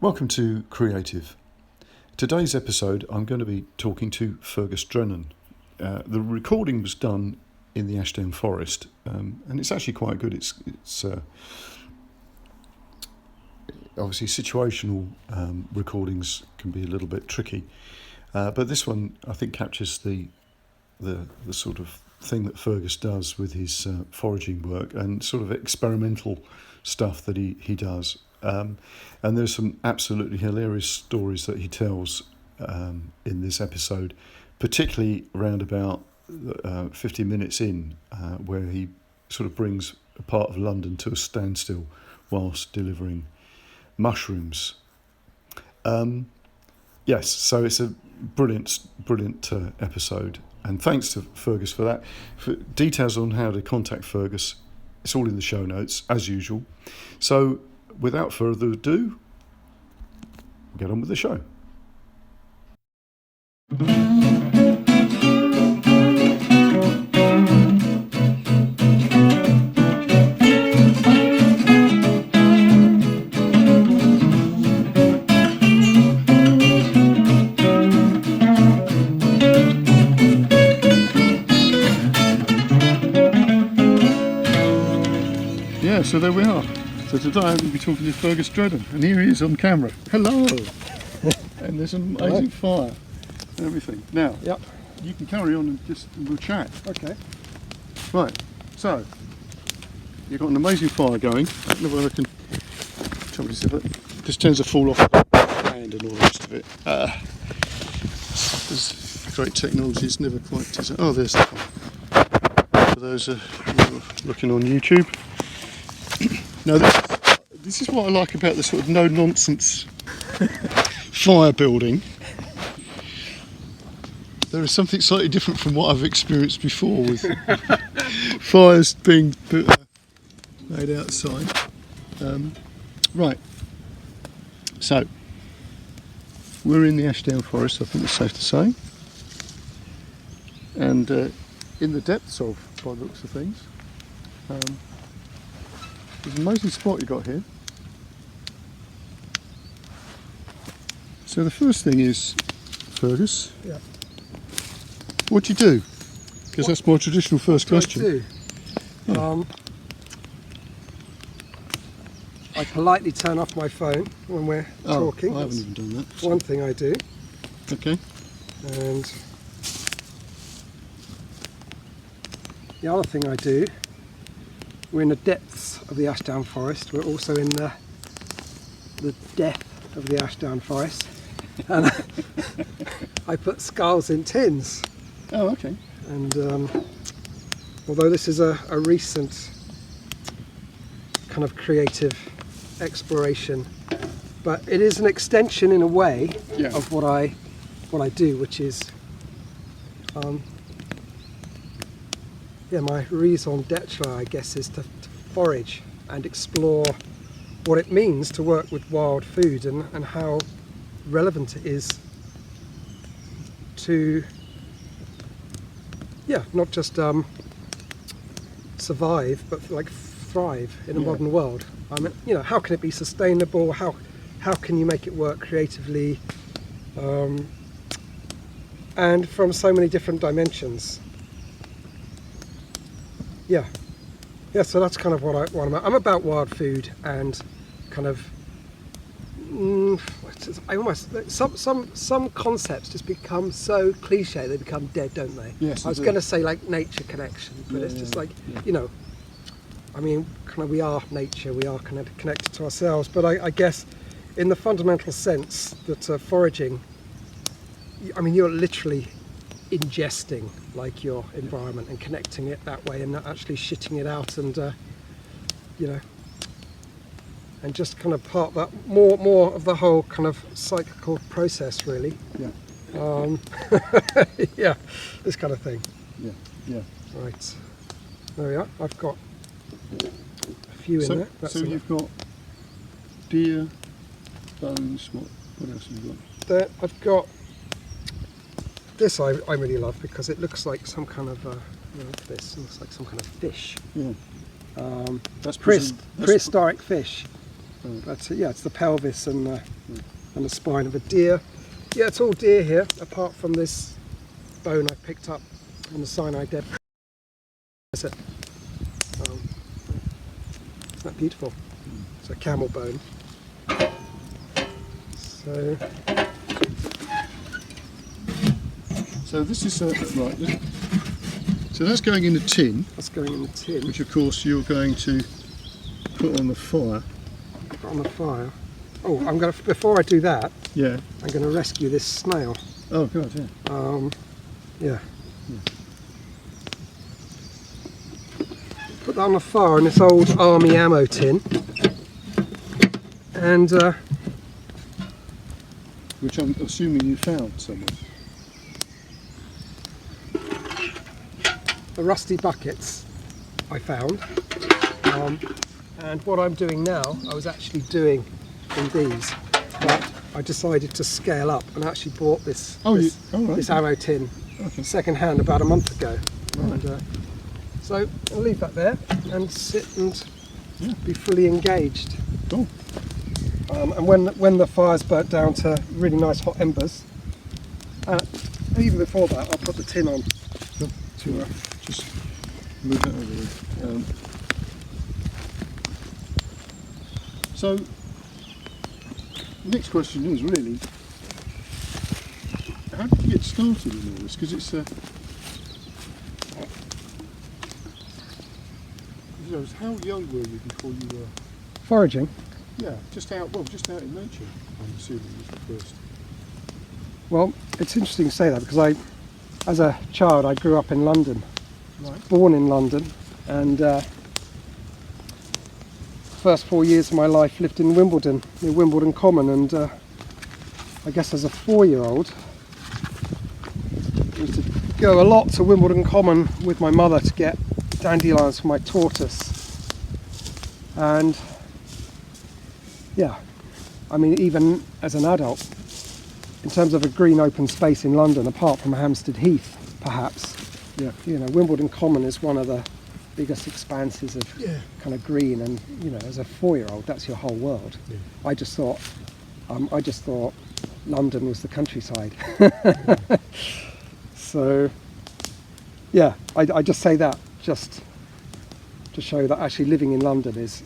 Welcome to Creative. Today's episode I'm going to be talking to Fergus Drennan. The recording was done in the Ashdown Forest and it's actually quite good. It's obviously situational recordings can be a little bit tricky, but this one I think captures the sort of thing that Fergus does with his foraging work and sort of experimental stuff that he does. And there's some absolutely hilarious stories that he tells in this episode, particularly around about 50 minutes in, where he sort of brings a part of London to a standstill whilst delivering mushrooms. Yes, so it's a brilliant episode, and thanks to Fergus for that. For details on how to contact Fergus, it's all in the show notes as usual. So without further ado, get on with the show. Yeah, so there we are. So today I'm going to be talking to Fergus Drennan, and here he is on camera. Hello! And there's an amazing fire and everything. Now, Yep. You can carry on and we'll chat. Okay. Right, so you've got an amazing fire going. I don't know whether I can tell you this tends to fall off the hand and all the rest of it. This great technology is never quite designed. Oh, there's the fire. For those who are looking on YouTube. Now this is what I like about the sort of no-nonsense fire building. There is something slightly different from what I've experienced before with fires being made outside. Right, so we're in the Ashdown Forest, I think it's safe to say, and in the depths of, by the looks of things. There's an amazing spot you got here. So the first thing is, Fergus, Yeah. what do you do? Because that's my traditional first question. What do I do? I politely turn off my phone when we're talking. I haven't That's even done that. one thing I do. Okay. And the other thing I do, we're in the depths of the Ashdown Forest. We're also in the depth of the Ashdown Forest. And I put skulls in tins. Oh, okay. And although this is a recent kind of creative exploration, but it is an extension in a way of what I do, which is my raison d'etre, I guess, is to forage and explore what it means to work with wild food and how relevant it is to not just survive but like thrive in a modern world. I mean, how can it be sustainable? How can you make it work creatively? And from so many different dimensions. So that's kind of what I'm about. I'm about wild food and kind of I almost some concepts just become so cliche they become dead, don't they? Yes, I was going to say like nature connection, but it's just like I mean, kind of we are nature, we are kind of connected to ourselves. But I guess in the fundamental sense that foraging, I mean, you're literally ingesting like your environment and connecting it that way, and not actually shitting it out, and and just kind of part that more of the whole kind of cyclical process, really. This kind of thing. Right, there we are. I've got a few in there. So you've got deer bones. What else have you got? There, I've got this. I really love because it looks like some kind of this looks like some kind of fish. That's prehistoric fish. That's it. Yeah, it's the pelvis and and the spine of a deer. Yeah, it's all deer here, apart from this bone I picked up on the Sinai Desert. Isn't that beautiful? It's a camel bone. So this is right. So that's going in a tin. That's going in the tin. Which of course you're going to put on the fire. Put on the fire. Oh, I'm going to. Before I do that, Yeah. I'm going to rescue this snail. Oh God, yeah. Yeah. Put that on the fire in this old army ammo tin, and Which I'm assuming you found somewhere. the rusty buckets I found. And what I'm doing now, I was actually doing in these, but I decided to scale up and actually bought this this ammo tin second hand about a month ago. Right. And, so I'll leave that there and sit and be fully engaged. Cool. And when the fire's burnt down to really nice hot embers, even before that, I'll put the tin on to Just move that over there. So, next question is really, how did you get started in all this? Because it's how young were you before you were? foraging. Yeah, just out in nature. I'm assuming was the first. Well, it's interesting to say that because as a child, I grew up in London. Right. Born in London, and first 4 years of my life lived in Wimbledon, near Wimbledon Common, and I guess as a 4-year-old, I used to go a lot to Wimbledon Common with my mother to get dandelions for my tortoise. And yeah, I mean, even as an adult, in terms of a green open space in London, apart from Hampstead Heath, perhaps, Yeah. you know, Wimbledon Common is one of the biggest expanses of kind of green, and you know, as a 4-year-old, that's your whole world. Yeah. I just thought London was the countryside. So yeah, I just say that just to show that actually living in London is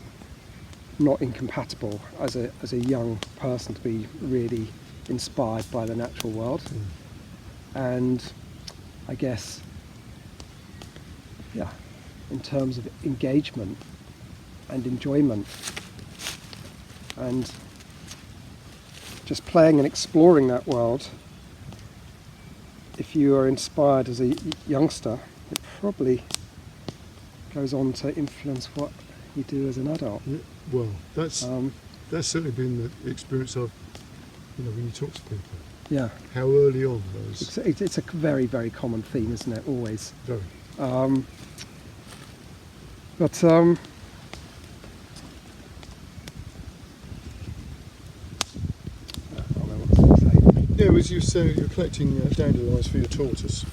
not incompatible as a young person to be really inspired by the natural world. And I guess, yeah, in terms of engagement and enjoyment and just playing and exploring that world, if you are inspired as a youngster, it probably goes on to influence what you do as an adult. Yeah. Well, that's certainly been the experience of, when you talk to people. Yeah. How early on those. It's a very, very common theme, isn't it? Always. Very. Yeah, as you say, you're collecting dandelions for your tortoise.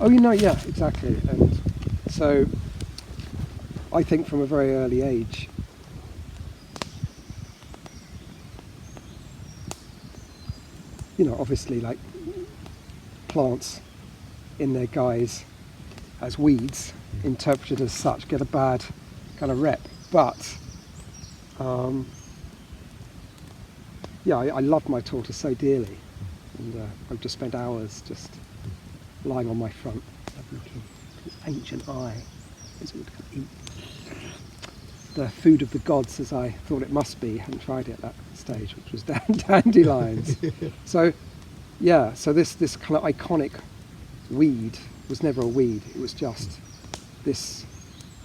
Oh, yeah, exactly. And so I think from a very early age, obviously, like, plants in their guise as weeds, interpreted as such, get a bad kind of rep. But I love my tortoise so dearly, and I've just spent hours just lying on my front, ancient eye, as it would eat the food of the gods, as I thought it must be. Hadn't tried it at that stage, which was dandelions. So this kind of iconic weed was never a weed. It was just this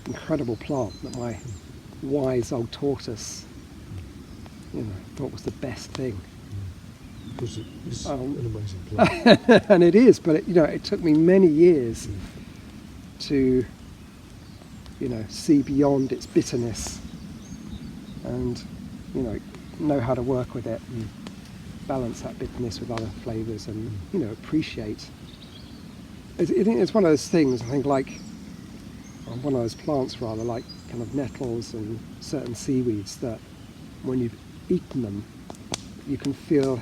incredible plant that my wise old tortoise, thought was the best thing. Because it's an amazing plant. And it is, but it took me many years to see beyond its bitterness and know how to work with it and balance that bitterness with other flavours and appreciate. It's one of those things, I think, like one of those plants rather, like kind of nettles and certain seaweeds, that when you've eaten them, you can feel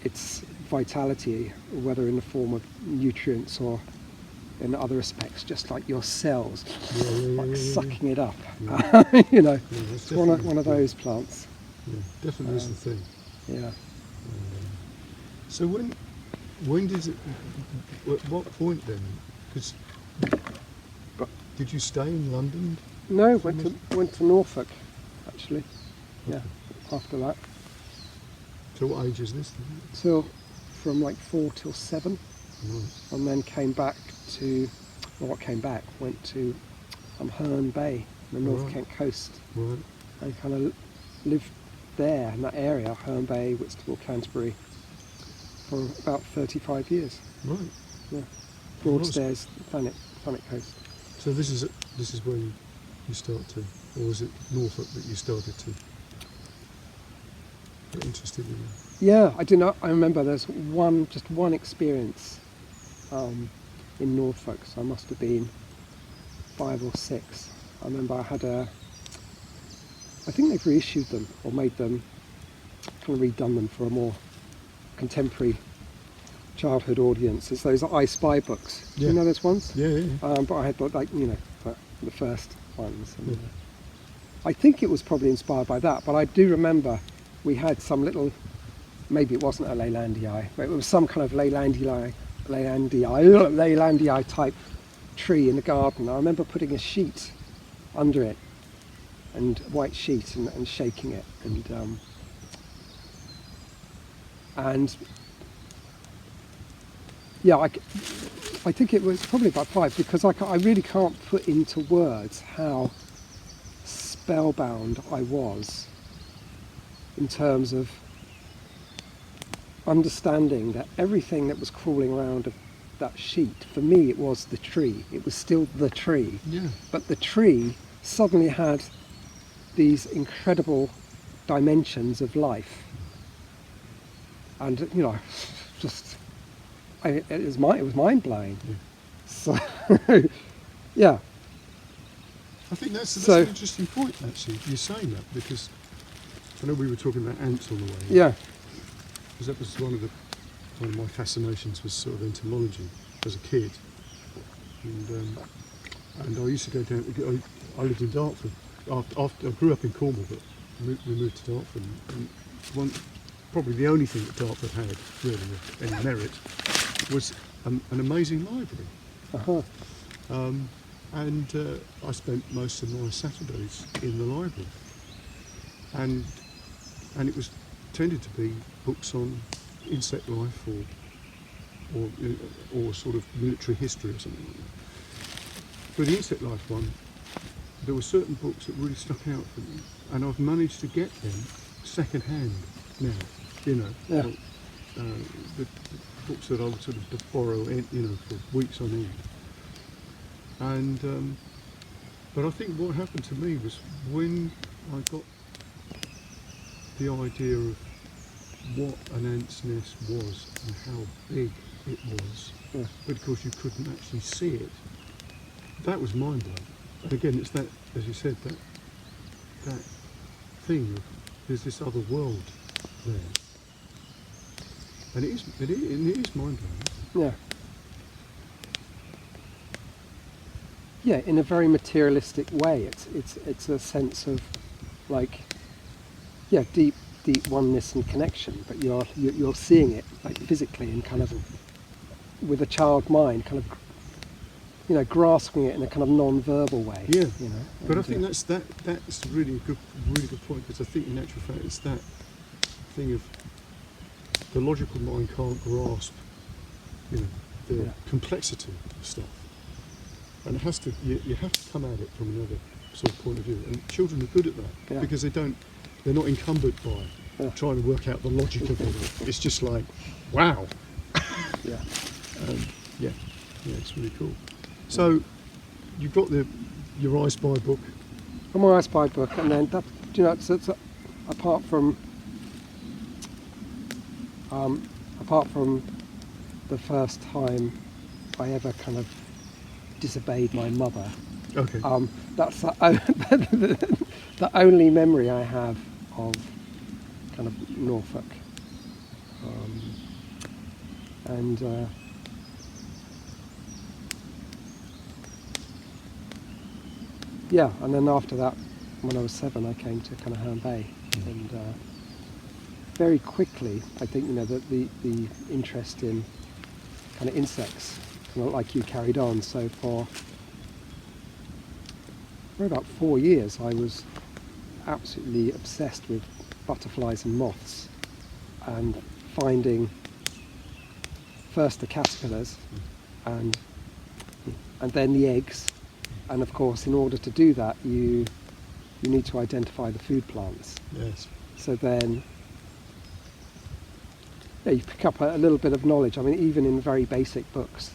its vitality, whether in the form of nutrients or in other respects, just like your cells, sucking it up. You know, it's one of those plants. Yeah, definitely is the thing. Yeah. So when did it? At what point then? Because did you stay in London? No, went to Norfolk, actually. Yeah, after that. So what age is this then? Till from like 4 till 7, Right. and then came back to, went to Herne Bay, the North Right. Kent coast, Right. and kind of lived there in that area, Herne Bay, Whitstable, Canterbury, for about 35 years. Right. Yeah, Broadstairs, Thanet coast. So this is where you start to, or was it Norfolk that you started to get interested in? Yeah, I do not. I remember there's just one experience in Norfolk. So I must have been 5 or 6. I remember I think they've reissued them or made them, kind of redone them for a more contemporary childhood audience. It's those I Spy books. Yeah. You know those ones? Yeah. But I had the first ones. And, I think it was probably inspired by that. But I do remember we had some little. Maybe it wasn't a Leylandii, but it was some kind of Leylandii type tree in the garden. I remember putting a sheet under it, and white sheet, and shaking it, and yeah, I think it was probably about 5, because I really can't put into words how spellbound I was in terms of understanding that everything that was crawling around that sheet, for me it was the tree. It was still the tree. Yeah. But the tree suddenly had these incredible dimensions of life. And, you know, it was mind blowing. Yeah. So, yeah. I think that's So- an interesting point, actually, you're saying that, because I know we were talking about ants on the way. Yeah. Because that was one of my fascinations was sort of entomology as a kid, and I used to go down. I lived in Dartford. After I grew up in Cornwall, but we moved to Dartford. And probably the only thing that Dartford had really of any merit was an amazing library. Uh-huh. And I spent most of my Saturdays in the library, and it was tended to be books on insect life or sort of military history or something like that. For the insect life one, there were certain books that really stuck out for me, and I've managed to get them second hand now. You know, Yeah. the books that I would sort of borrow, for weeks on end. And but I think what happened to me was when I got the idea of what an ant's nest was and how big it was, Yeah. but of course you couldn't actually see it. That was mind blowing. And again, it's that, as you said, that thing of there's this other world there, and it is mind blowing. Yeah. Yeah, in a very materialistic way. It's a sense of deep oneness and connection, but you're seeing it like physically and kind of with a child mind, kind of grasping it in a kind of non-verbal way. Yeah. But I and, think that's really a really good point, because I think in actual fact it's that thing of the logical mind can't grasp, the complexity of stuff, and it has to. You have to come at it from another sort of point of view, and children are good at that because they're not encumbered by trying to work out the logic of it. It's just like, wow. Yeah. Yeah, it's really cool. So you've got your I Spy book. My I Spy book, and then that, it's apart from the first time I ever kind of disobeyed my mother. Okay. That's the only memory I have of kind of Norfolk. And yeah, and then after that, when I was 7, I came to kind of Herne Bay, and very quickly, I think, you know, the interest in kind of insects, kind of like you, carried on. So for about 4 years, I was absolutely obsessed with butterflies and moths, and finding first the caterpillars and then the eggs. And of course, in order to do that, you need to identify the food plants. Yes. So then, yeah, you pick up a little bit of knowledge. I mean, even in very basic books,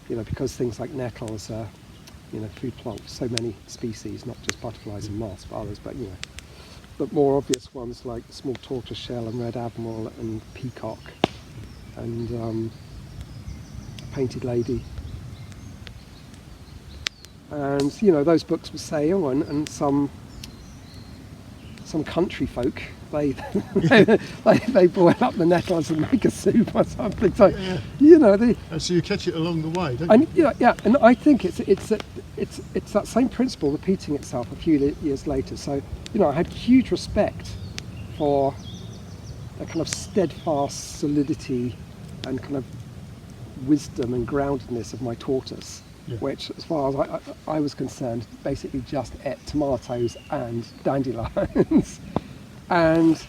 you know, because things like nettles are, you know, food plant for so many species, not just butterflies and moths, but others, but, you know, but more obvious ones like small tortoiseshell and red admiral and peacock and painted lady. And, you know, those books would say, oh, and some country folk, they boil up the nettles and make a soup or something. So, Yeah. you know, And so you catch it along the way, don't and you? yeah, and I think it's that same principle repeating itself a few years later. So, you know, I had huge respect for a kind of steadfast solidity and kind of wisdom and groundedness of my tortoise, Yeah. which, as far as I was concerned, basically just ate tomatoes and dandelions. And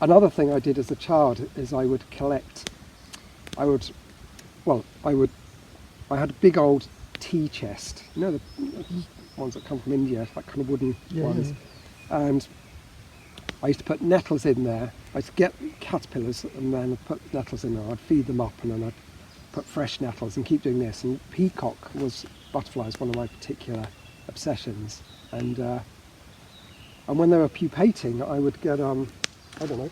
another thing I did as a child is I had a big old tea chest, you know, the ones that come from India, like kind of wooden ones. Yeah. And I used to put nettles in there. I used to get caterpillars and then I'd put nettles in there. I'd feed them up and then I'd put fresh nettles and keep doing this. And peacock butterflies, one of my particular obsessions. And when they were pupating, I would get I don't know,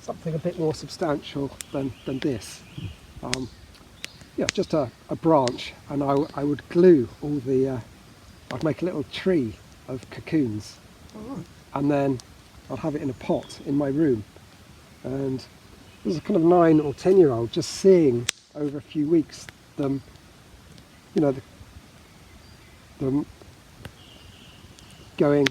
something a bit more substantial than this. Yeah, just a branch, and I would glue all the. I'd make a little tree of cocoons, and then I'd have it in a pot in my room. And it was a kind of 9 or 10-year-old just seeing over a few weeks them, you know, them going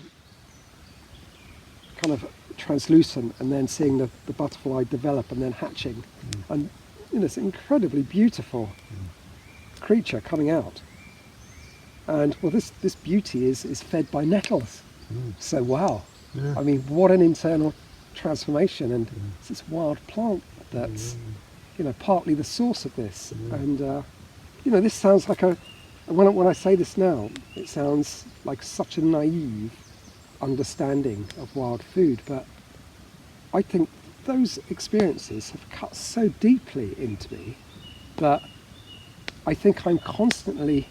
kind of translucent, and then seeing the butterfly develop and then hatching, and you know, it's an incredibly beautiful creature coming out. And well, this beauty is fed by nettles. So wow, Yeah. I mean, what an internal transformation, and it's this wild plant that's you know, partly the source of this. And you know, this sounds like when I say this now, it sounds like such a naive understanding of wild food, but I think those experiences have cut so deeply into me that I think I'm constantly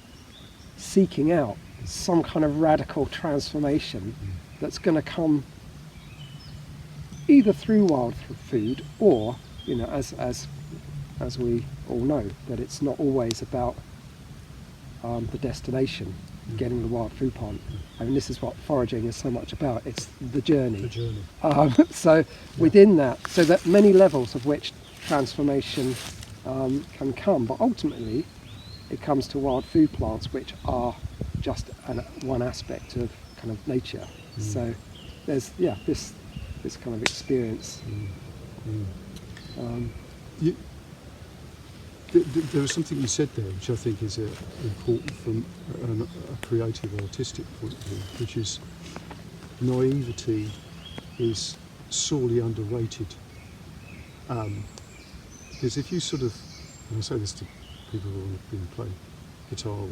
seeking out some kind of radical transformation that's going to come either through wild food, or, you know, as we all know, that it's not always about the destination, getting the wild food plant. I mean, this is what foraging is so much about. It's the journey. The journey. So within that, so that many levels of which transformation can come, but ultimately it comes to wild food plants, which are just one aspect of kind of nature. So there's this kind of experience. There was something you said there which I think is important from a creative, artistic point of view, which is naivety is sorely underrated. Because if you sort of, and I say this to people who have been playing guitar or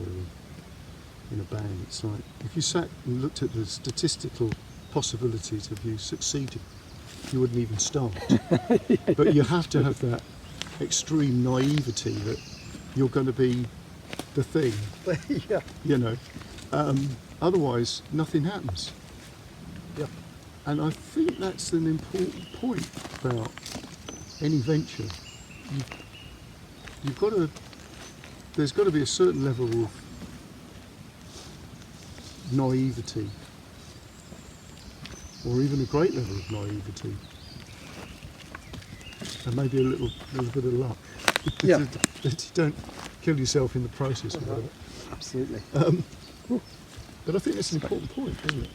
in a band, it's like, if you sat and looked at the statistical possibilities of you succeeding, you wouldn't even start. But you have to have that extreme naivety that you're going to be the thing, Yeah. you know. Otherwise, nothing happens. Yeah. And I think that's an important point about any venture. You've got to. There's got to be a certain level of naivety, or even a great level of naivety, and maybe a little bit of luck. Yeah. That you don't kill yourself in the process or whatever. Absolutely. But I think that's an important point, isn't it?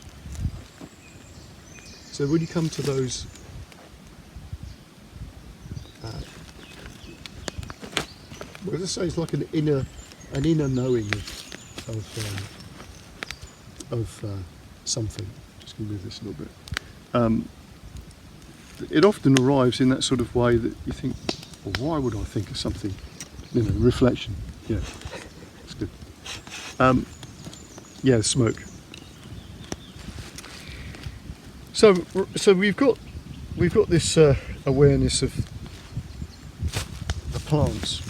So when you come to those well, let's say it's like an inner knowing of something. Just going to move this a little bit. It often arrives in that sort of way that you think, well, why would I think of something? Reflection. Yeah, it's good. Yeah, smoke. So we've got this awareness of the plants.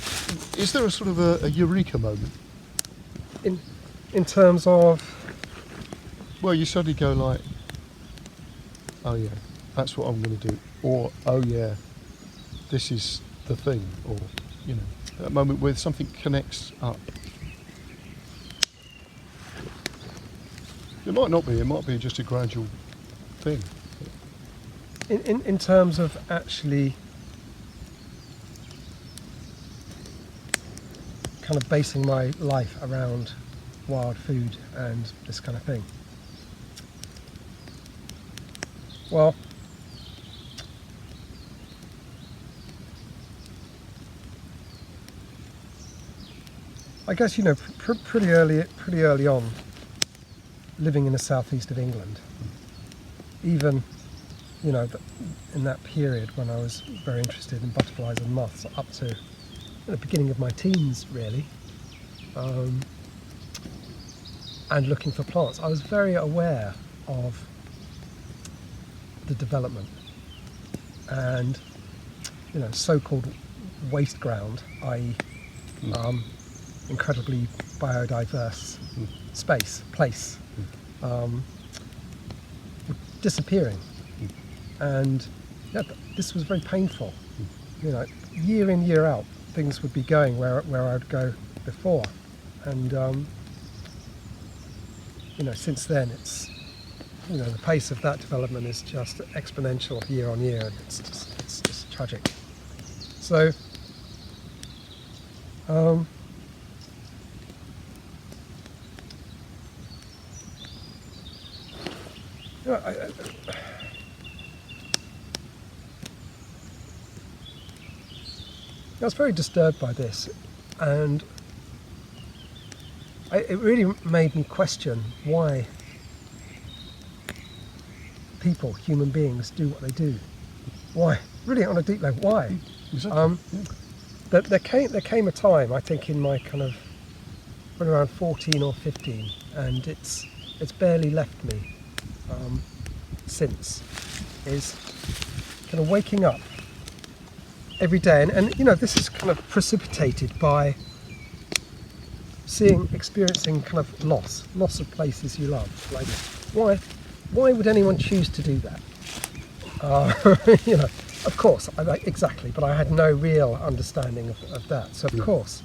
Is there a sort of a eureka moment? In terms of, Well, you suddenly go like, oh yeah, that's what I'm going to do, or oh yeah, this is the thing, or that moment where something connects up. It might not be. It might be just a gradual thing. in terms of actually kind of basing my life around wild food and this kind of thing. Well, I guess pretty early on, living in the southeast of England, even in that period when I was very interested in butterflies and moths, up to the beginning of my teens, really, and looking for plants, I was very aware of the development and so-called waste ground, i.e. Incredibly biodiverse place disappearing, and this was very painful. Year in, year out, things would be going where I'd go before, and since then it's the pace of that development is just exponential year on year, and it's just tragic. So I was very disturbed by this, and it really made me question why people, human beings, do what they do. Why? Really, on a deep level, why? Exactly. There came a time, I think, in my kind of around 14 or 15, and it's barely left me since, is kind of waking up every day, and this is kind of precipitated by experiencing kind of loss of places you love. Like, why would anyone choose to do that? Of course, exactly, but I had no real understanding of that. So of course,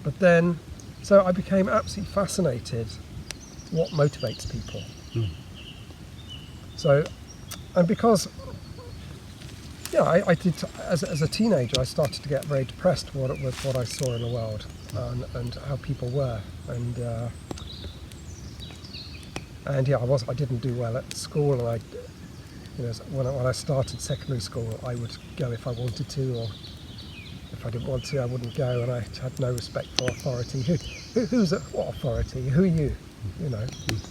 but then, so I became absolutely fascinated what motivates people. So, and because I did, as a teenager, I started to get very depressed with what I saw in the world, and how people were, and I didn't do well at school, and when I started secondary school, I would go if I wanted to, or if I didn't want to, I wouldn't go, and I had no respect for authority. Who's at what authority? Who are you?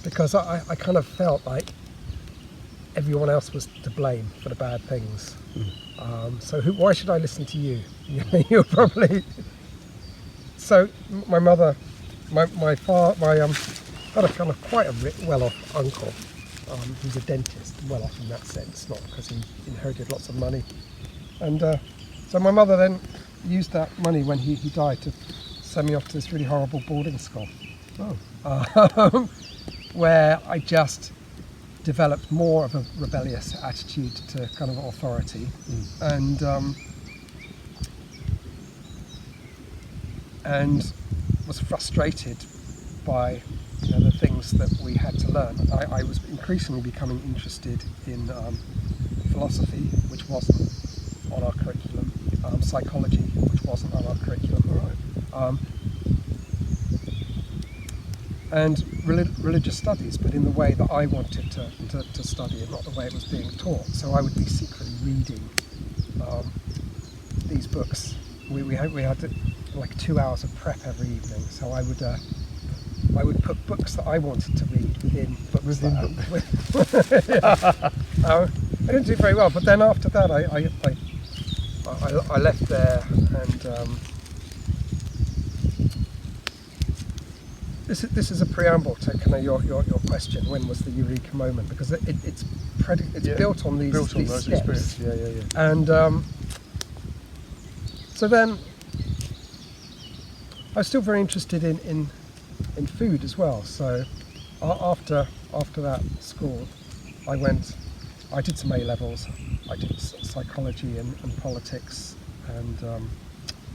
Because I kind of felt like everyone else was to blame for the bad things. So why should I listen to you? You're probably. So my mother, my father, had a kind of quite a well-off uncle. Who's a dentist, well-off in that sense, not because he inherited lots of money. And so my mother then used that money when he died to send me off to this really horrible boarding school. Where I just developed more of a rebellious attitude to kind of authority, and was frustrated by the things that we had to learn. I was increasingly becoming interested in philosophy, which wasn't on our curriculum, psychology, which wasn't on our curriculum, and religious studies, but in the way that I wanted to study it, not the way it was being taught. So I would be secretly reading these books. We had like 2 hours of prep every evening, so I would put books that I wanted to read within books. I didn't do very well, but then after that I left there, and this is a preamble to kind of your question. When was the eureka moment? Because it's built on these those steps. experiences. Yeah. And so then I was still very interested in food as well. So after that school, I did some A-levels. I did psychology and politics and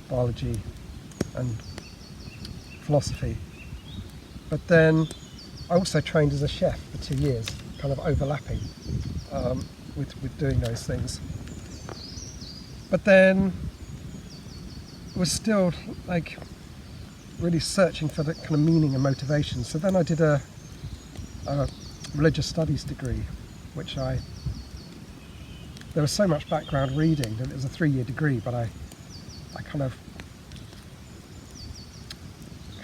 biology and philosophy. But then I also trained as a chef for 2 years, kind of overlapping with doing those things. But then was still like really searching for the kind of meaning and motivation. So then I did a religious studies degree, which there was so much background reading that it was a 3-year degree, but I kind of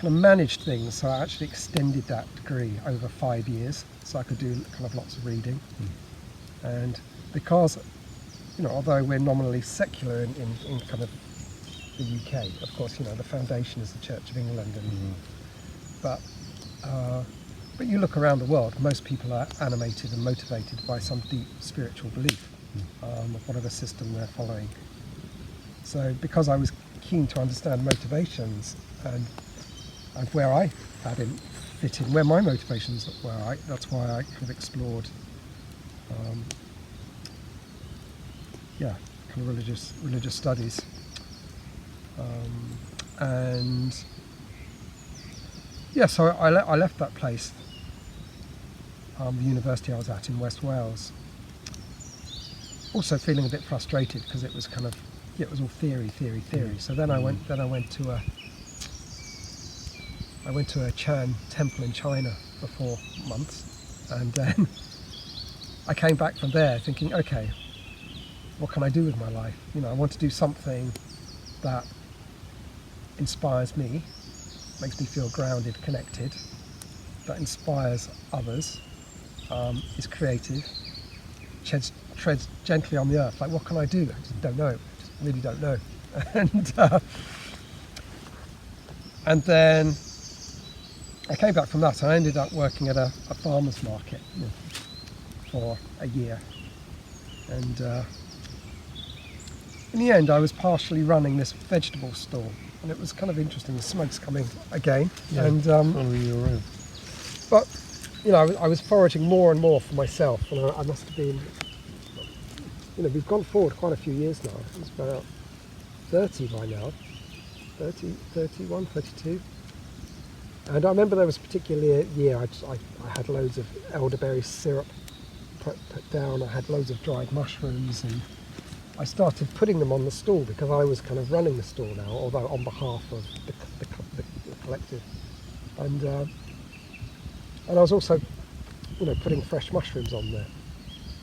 managed things, so I actually extended that degree over 5 years, so I could do kind of lots of reading. And because, although we're nominally secular in kind of the UK, of course, the foundation is the Church of England, and but you look around the world, most people are animated and motivated by some deep spiritual belief of whatever system they're following. So because I was keen to understand motivations and where I had fit in, where my motivations were, that's why I kind of explored kind of religious studies. So I left that place, the university I was at in West Wales, also feeling a bit frustrated because it was kind of, it was all theory. So then I went to a Chan temple in China for 4 months, and then I came back from there thinking, okay, what can I do with my life? I want to do something that inspires me, makes me feel grounded, connected, that inspires others, is creative, treads gently on the earth. Like, what can I do? I just don't know. Just really don't know. And then I came back from that, and I ended up working at a farmer's market for a year. And in the end, I was partially running this vegetable stall, and it was kind of interesting. The smoke's coming again, and following you around. But I was foraging more and more for myself, and I must have been. We've gone forward quite a few years now. It's about 30 by now, 30, 31, 32. And I remember there was a particular year I had loads of elderberry syrup put down. I had loads of dried mushrooms, and I started putting them on the stall because I was kind of running the stall now, although on behalf of the collective. And I was also, putting fresh mushrooms on there.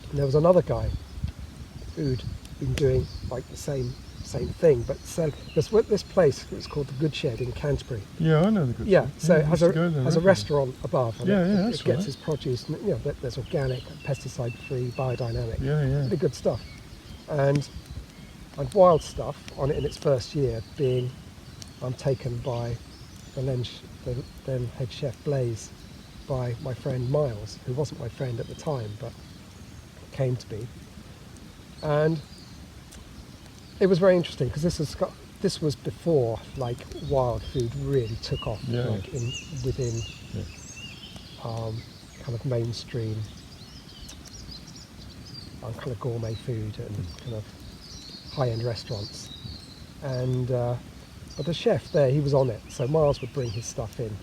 And there was another guy who'd been doing like the same thing, but said this place, it's called the Good Shed in Canterbury. Yeah, I know the Good Shed. Yeah, so it has a restaurant above, and it gets its produce. And, there's organic, pesticide-free, biodynamic. Really good stuff. And wild stuff on it in its first year, being taken by the then head chef Blaze, by my friend Miles, who wasn't my friend at the time, but came to be. And it was very interesting because this was before like wild food really took off, within kind of mainstream kind of gourmet food and kind of high-end restaurants. And but the chef there, he was on it, so Miles would bring his stuff in.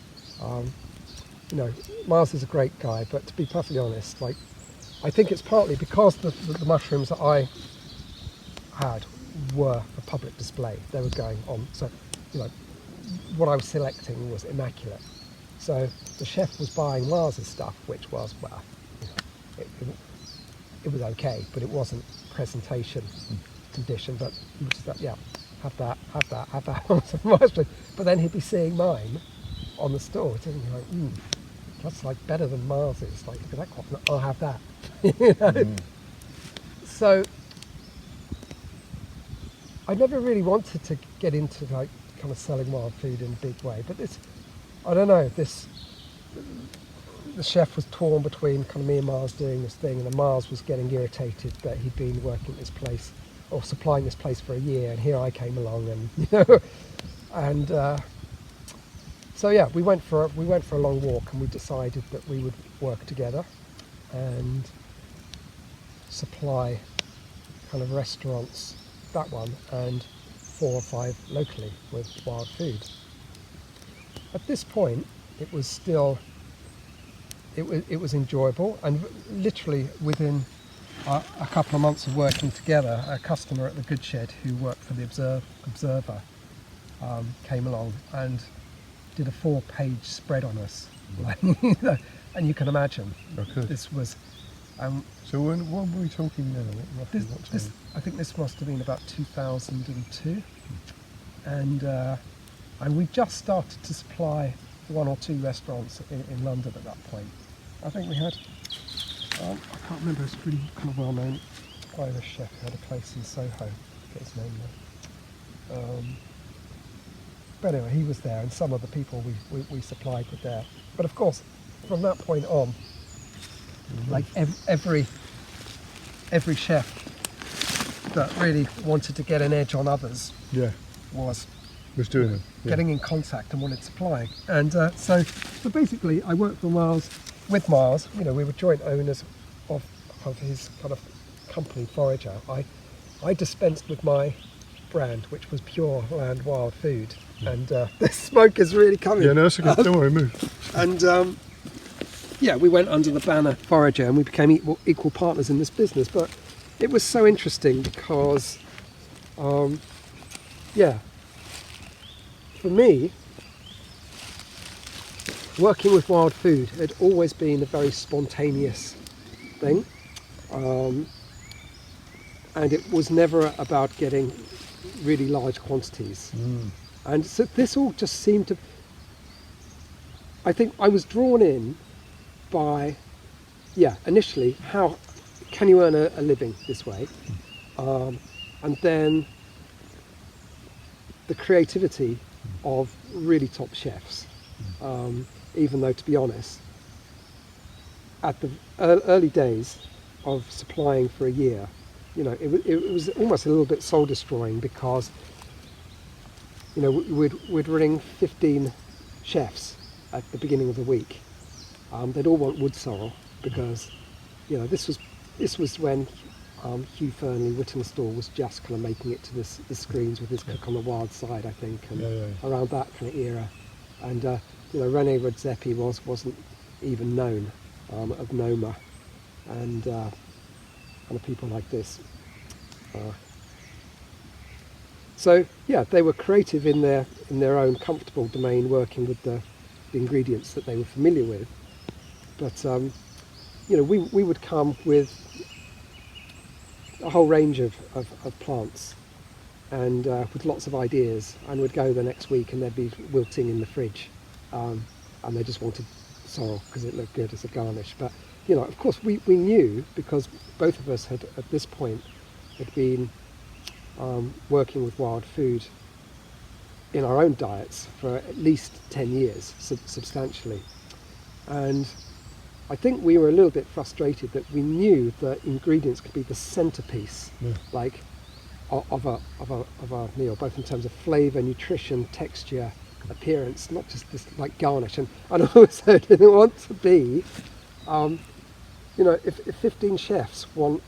you know, Miles is a great guy, but to be perfectly honest, like, I think it's partly because the mushrooms that I had were for public display. They were going on, so, you know, what I was selecting was immaculate. So the chef was buying Miles's stuff, which was, well, you know, it was okay, but it wasn't presentation condition. But he was just like, yeah, have that. But then he'd be seeing mine on the store, and he'd be like, that's like better than Miles's. Like, look at that crop, I'll have that. You know? So I never really wanted to get into like kind of selling wild food in a big way, but this, I don't know, the chef was torn between kind of me and Miles doing this thing, and then Miles was getting irritated that he'd been working at this place or supplying this place for a year, and here I came along, and you know, and so yeah, we went for a long walk, and we decided that we would work together and supply kind of restaurants, that one, and 4 or 5 locally with wild food. At this point, it was still, it was enjoyable, and literally within a couple of months of working together, a customer at the Good Shed who worked for the Observer came along and did a 4-page spread on us. Like, you know, and you can imagine, this was. So what were we talking now? Roughly what time? I think this must have been about 2002, and we just started to supply 1 or 2 restaurants in London at that point. I think we had, I can't remember, it's a pretty kind of well-known Irish chef who had a place in Soho, I forget his name now. But anyway, he was there, and some of the people we supplied were there. But of course, from that point on, like every chef that really wanted to get an edge on others was doing it, getting in contact and wanted supplying. And so basically I worked for Miles, with Miles, you know, we were joint owners of his kind of company, Forager. I dispensed with my brand, which was Pure Land Wild Food, and the smoke is really coming. Yeah, no, that's okay, don't worry, move. And yeah, we went under the banner Forager, and we became equal partners in this business. But it was so interesting because, yeah, for me, working with wild food had always been a very spontaneous thing, and it was never about getting really large quantities. And so this all just seemed to, I think I was drawn in by, initially, how can you earn a living this way? And then the creativity of really top chefs. Even though, to be honest, at the early days of supplying for a year, you know, it was almost a little bit soul destroying, because, you know, we'd ring 15 chefs at the beginning of the week. They'd all want wood sorrel, because, you know, this was when Hugh Fernley, Whittle was just kind of making it to the screens with his Cook on the Wild Side, I think, and around that kind of era. And you know, René Redzepi wasn't even known, of Noma, and kind of people like this. So yeah, they were creative in their own comfortable domain, working with the ingredients that they were familiar with. But you know, we would come with a whole range of plants, and with lots of ideas, and would go the next week and they'd be wilting in the fridge, and they just wanted sorrel because it looked good as a garnish. But you know, of course, we knew, because both of us had at this point had been working with wild food in our own diets for at least 10 years, substantially. And I think we were a little bit frustrated that we knew that ingredients could be the centerpiece, like of a meal, both in terms of flavour, nutrition, texture, appearance, not just this like garnish. And also didn't want to be, you know, if 15 chefs want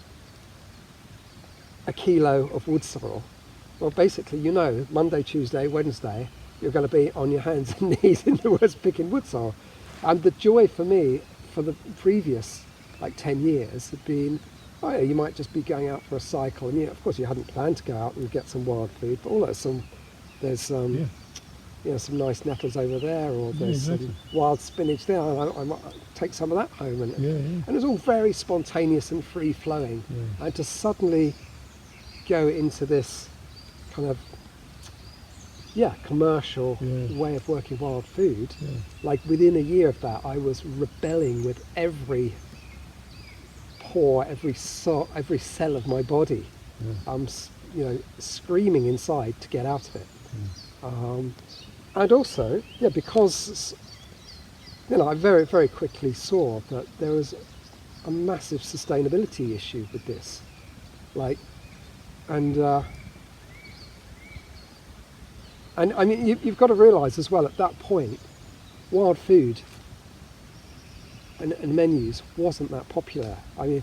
a kilo of wood sorrel, well, basically, you know, Monday, Tuesday, Wednesday, you're going to be on your hands and knees in the woods picking wood sorrel. And the joy for me, for the previous like 10 years, had been, oh yeah, you might just be going out for a cycle, and of course you hadn't planned to go out and get some wild food, but there's some some nice nettles over there, or there's some wild spinach there. I might take some of that home, and it was all very spontaneous and free flowing. And to suddenly go into this kind of commercial way of working wild food, like within a year of that, I was rebelling with every pore, every cell of my body. I'm screaming inside to get out of it. And also, because I very, very quickly saw that there was a massive sustainability issue with this. And I mean, you've got to realise as well, at that point, wild food and menus wasn't that popular. I mean,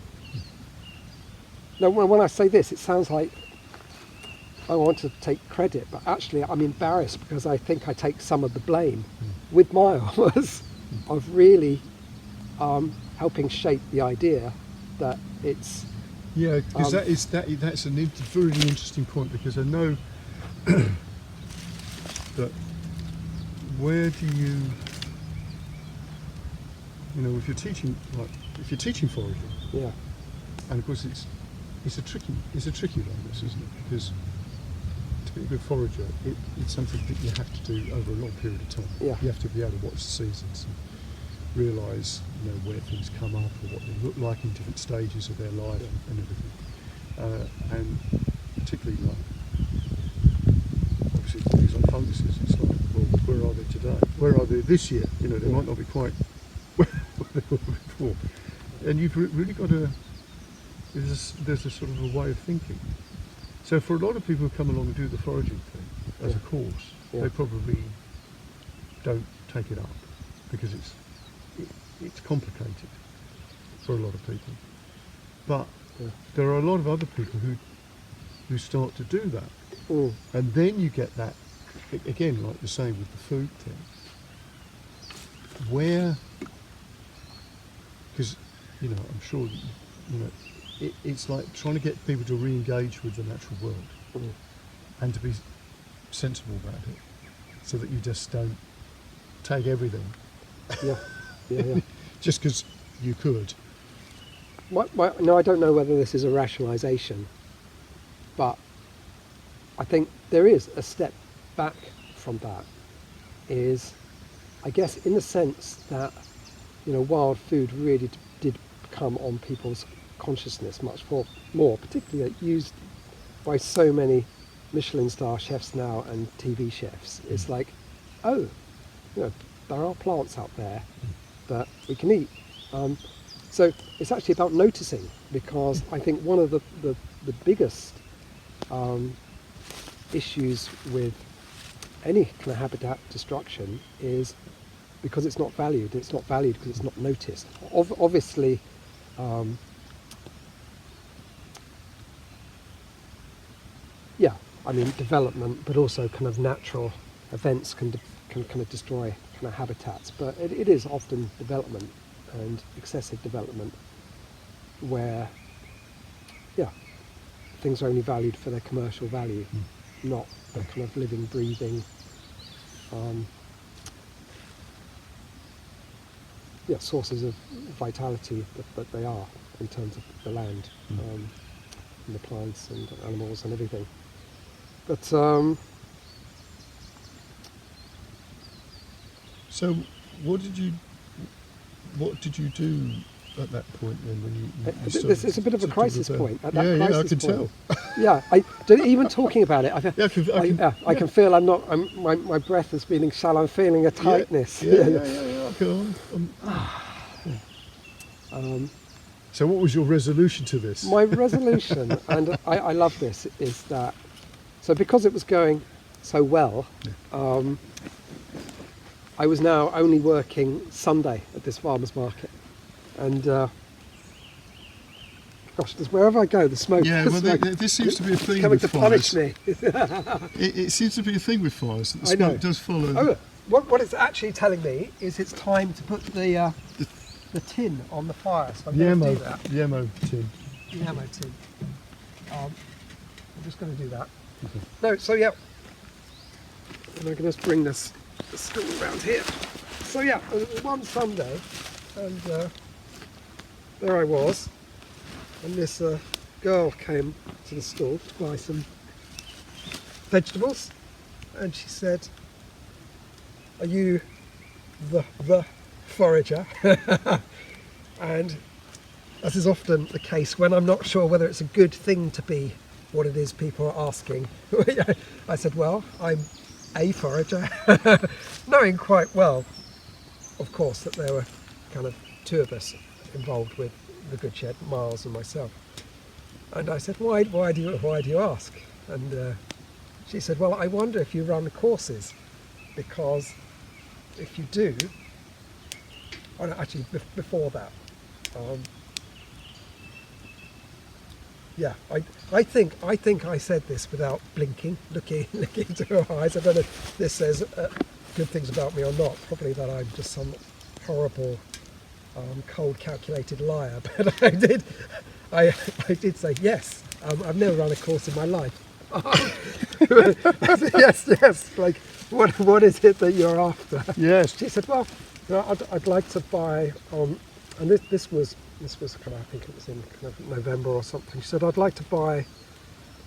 now when I say this, it sounds like I want to take credit, but actually I'm embarrassed because I think I take some of the blame with my hours of really helping shape the idea that it's... Yeah, because that's a really interesting point, because I know that where do you if you're teaching foraging, and of course it's a tricky one, this, isn't it? Because to be a good forager, it's something that you have to do over a long period of time. You have to be able to watch the seasons and realise where things come up or what they look like in different stages of their life and everything. And particularly obviously things like funguses, it's like, well, where are they today? Where are they this year? They might not be quite where they were before. And you've really got to, there's a sort of a way of thinking. So for a lot of people who come along and do the foraging thing as a course, they probably don't take it up because it's complicated for a lot of people. But there are a lot of other people who start to do that. And then you get that, again, like you're saying with the food thing, where, because, I'm sure, it's like trying to get people to re-engage with the natural world and to be sensible about it, so that you just don't take everything. Just because you could. No, I don't know whether this is a rationalisation, but I think there is a step back from that, is, I guess, in the sense that, wild food really did come on people's consciousness much more, particularly used by so many Michelin star chefs now and TV chefs. It's like, oh, there are plants out there that we can eat. So it's actually about noticing, because I think one of the biggest issues with any kind of habitat destruction is because it's not valued. It's not valued because it's not noticed. Obviously, I mean development, but also kind of natural events can kind of destroy kind of habitats. But it is often development and excessive development where, things are only valued for their commercial value, not the kind of living, breathing, sources of vitality that they are in terms of the land, and the plants and animals and everything. But so what did you do at that point then, when you this is a bit of a crisis point. At that crisis I can point, tell. Even talking about it, I can feel my breath is feeling shallow. I'm feeling a tightness. So what was your resolution to this? My resolution, and I love this, is that, so because it was going so well, I was now only working Sunday at this farmer's market. And wherever I go, the smoke. Yeah, well, this seems to be a thing coming with to fires. punish me. It seems to be a thing with fires. That the I know. smoke does follow. what it's actually telling me is it's time to put the tin on the fire. So I'm going to do that. The ammo tin. The ammo tin. I'm just going to do that. Okay. No, so yeah. And I'm going to bring this stool around here. So yeah, one Sunday, and there I was, and this girl came to the stall to buy some vegetables, and she said, "Are you the forager?" And as is often the case when I'm not sure whether it's a good thing to be what it is people are asking, I said, "Well, I'm a forager," knowing quite well, of course, that there were kind of two of us involved with the good shed, Miles and myself. And I said, why do you ask? And she said, "Well, I wonder if you run courses, because if you do," oh no, actually before that, yeah, I think I said this without blinking, looking into her eyes. I don't know if this says good things about me or not. Probably that I'm just some horrible, cold, calculated liar. But I did say yes. I've never run a course in my life. yes. Like, what is it that you're after? Yes. She said, "Well, you know, I'd like to buy." And this was kind of, I think it was in kind of November or something. She said, "I'd like to buy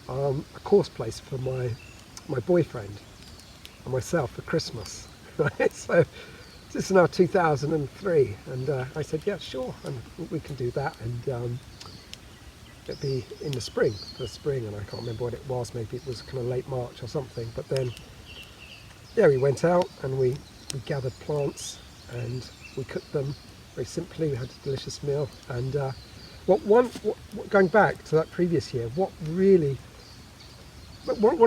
a course place for my boyfriend and myself for Christmas." Right? So this is now 2003, and I said, "Yeah, sure, and we can do that." And it'd be in the spring, and I can't remember what it was. Maybe it was kind of late March or something. But then, yeah, we went out and we gathered plants and we cooked them very simply. We had a delicious meal. And going back to that previous year, one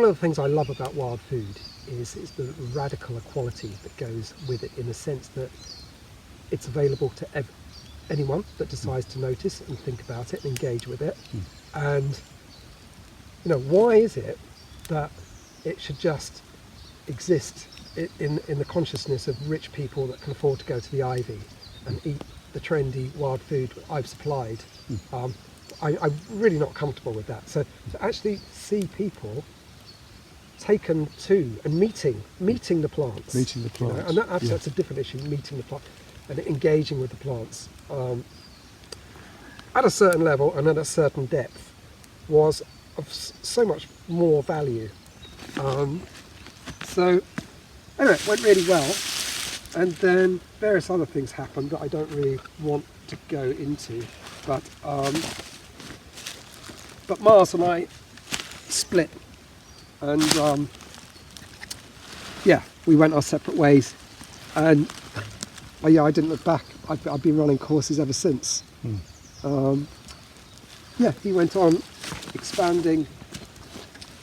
of the things I love about wild food is the radical equality that goes with it, in the sense that it's available to anyone that decides to notice and think about it and engage with it. And you know, why is it that it should just exist in the consciousness of rich people that can afford to go to the Ivy and eat the trendy wild food I've supplied? I'm really not comfortable with that. So to actually see people taken to and meeting the plants, Meeting the plants, you know, and that's a different issue. Meeting the plant and engaging with the plants at a certain level and at a certain depth was of so much more value. So anyway, it went really well, and then various other things happened that I don't really want to go into, but Mars and I split, and yeah, we went our separate ways, and yeah, I didn't look back. I've been running courses ever since. Yeah, he went on expanding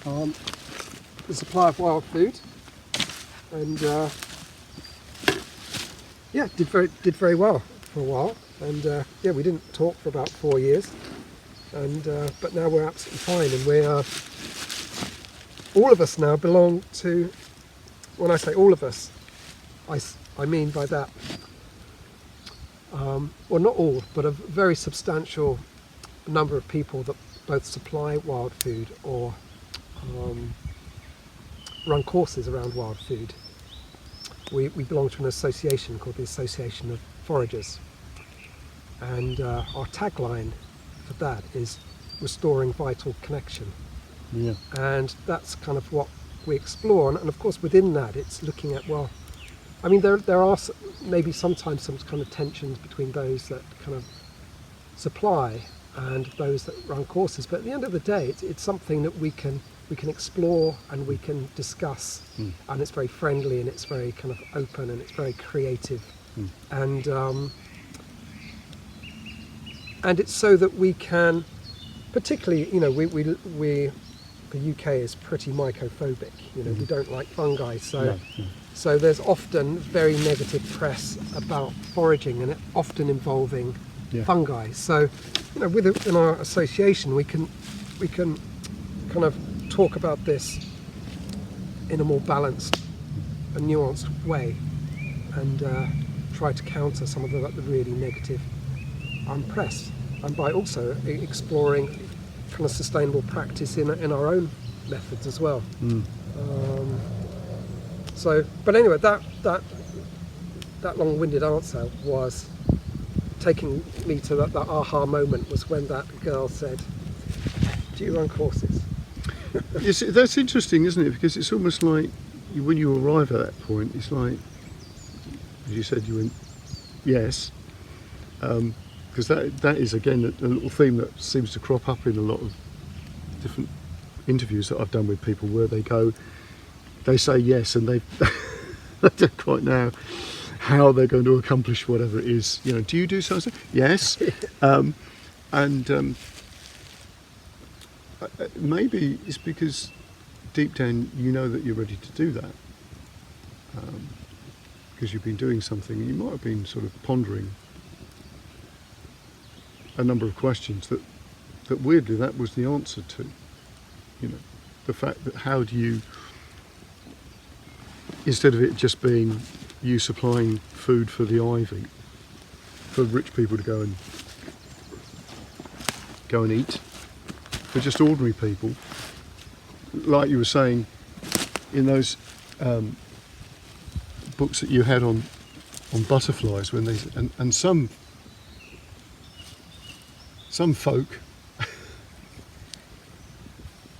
the supply of wild food, and yeah, did very well for a while. And yeah, we didn't talk for about 4 years, and but now we're absolutely fine, and we are all of us now belong to. When I say all of us, I mean by that, well, not all, but a very substantial number of people that both supply wild food or run courses around wild food. We belong to an association called the Association of Foragers, and our tagline for that is restoring vital connection. Yeah. And that's kind of what we explore, and of course within that it's looking at, well, I mean, there are maybe sometimes some kind of tensions between those that kind of supply and those that run courses, but at the end of the day it's something that we can explore and we can discuss, and it's very friendly and it's very kind of open and it's very creative, and it's so that we can, particularly, you know, we the UK is pretty mycophobic, you know, we don't like fungi, so so there's often very negative press about foraging, and it often involving fungi. So, you know, within our association, we can kind of talk about this in a more balanced a nuanced way and try to counter some of the really negative press, and by also exploring kind of sustainable practice in our own methods as well. But anyway, that long-winded answer was taking me to that aha moment was when that girl said, "Do you run courses?" That's interesting, isn't it? Because it's almost like when you arrive at that point, it's like, as you said, you went, yes. Because that is, again, a little theme that seems to crop up in a lot of different interviews that I've done with people, where they say yes, and they don't quite know how they're going to accomplish whatever it is. You know, do you do something? Yes. Maybe it's because deep down you know that you're ready to do that, because you've been doing something, and you might have been sort of pondering a number of questions that weirdly that was the answer to. You know, the fact that how do you, instead of it just being you supplying food for the ivy, for rich people to go and eat, for just ordinary people, like you were saying in those books that you had on butterflies, when they and some folk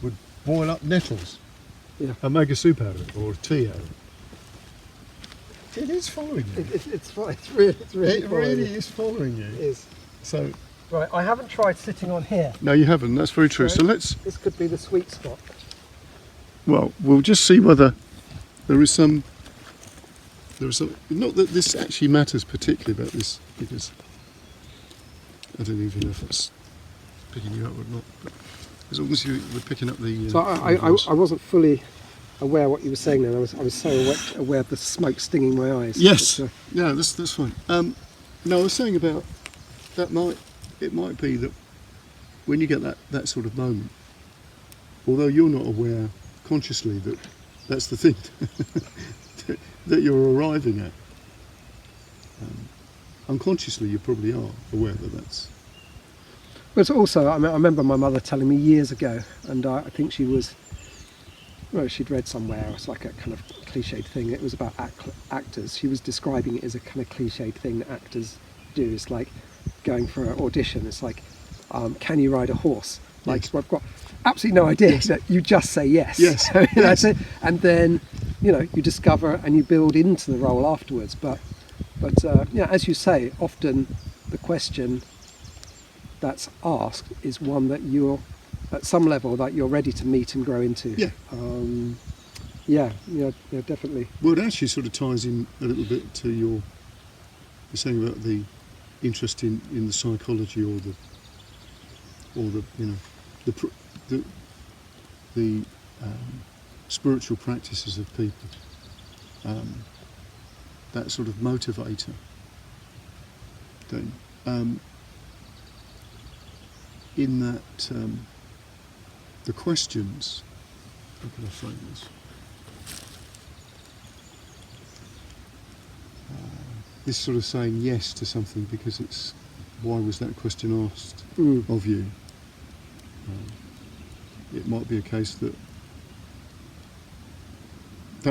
would boil up nettles and make a soup out of it, or a tea out of it. It is following you. It's really It really is following you. It is. So Right, I haven't tried sitting on here. no, you haven't. That's very true. So This could be the sweet spot. well, we'll just see whether there is some. Not that this actually matters particularly about this, because I don't even know if it's picking you up or not. But as long as you were picking up the. So I wasn't fully aware what you were saying then. I was so aware of the smoke stinging my eyes. Yes. But, Yeah, that's fine. No, I was saying about it might be that when you get that sort of moment, although you're not aware consciously that that's the thing that you're arriving at, unconsciously you probably are aware that that's. But also, I remember my mother telling me years ago, and I think she was, well, she'd read somewhere, it's like a kind of cliched thing, it was about actors. She was describing it as a kind of cliched thing that actors do. It's like going for an audition, it's like, can you ride a horse? Like, Yes. well, I've got absolutely no idea, that you just say yes. Yes. So, you know, Yes. and then, you know, you discover and you build into the role afterwards. But yeah, as you say, often the question that's asked is one that you're, at some level, that you're ready to meet and grow into. Yeah. Yeah, definitely. Well, it actually sort of ties in a little bit to you're saying about the interest in the psychology or the you know the spiritual practices of people. That sort of motivator thing. In that the questions. How can I frame this? This sort of saying yes to something because it's, why was that question asked of you? It might be a case that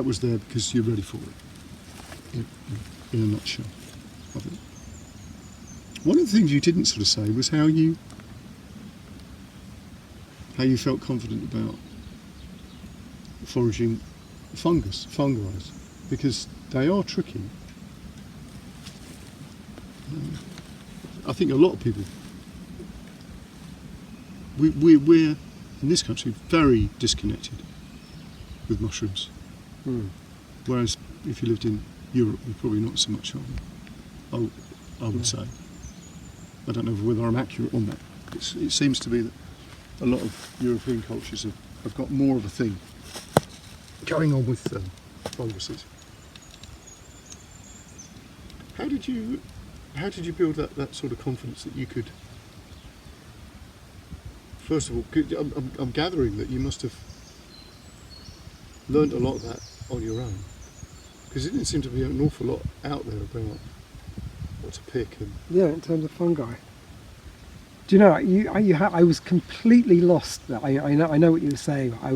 was there because you're ready for it, in a nutshell, I think. One of the things you didn't sort of say was how you felt confident about foraging fungi, because they are tricky. I think a lot of people, we're in this country very disconnected with mushrooms. Whereas if you lived in Europe, you're probably not so much on them, I would say. I don't know whether I'm accurate on that. It seems to be that a lot of European cultures have got more of a thing going on with funguses. How did you build that sort of confidence that you could? First of all, I'm gathering that you must have learned a lot of that on your own. Because it didn't seem to be an awful lot out there about what to pick. And Yeah, in terms of fungi. Do you know, I was completely lost. I know what you were saying. I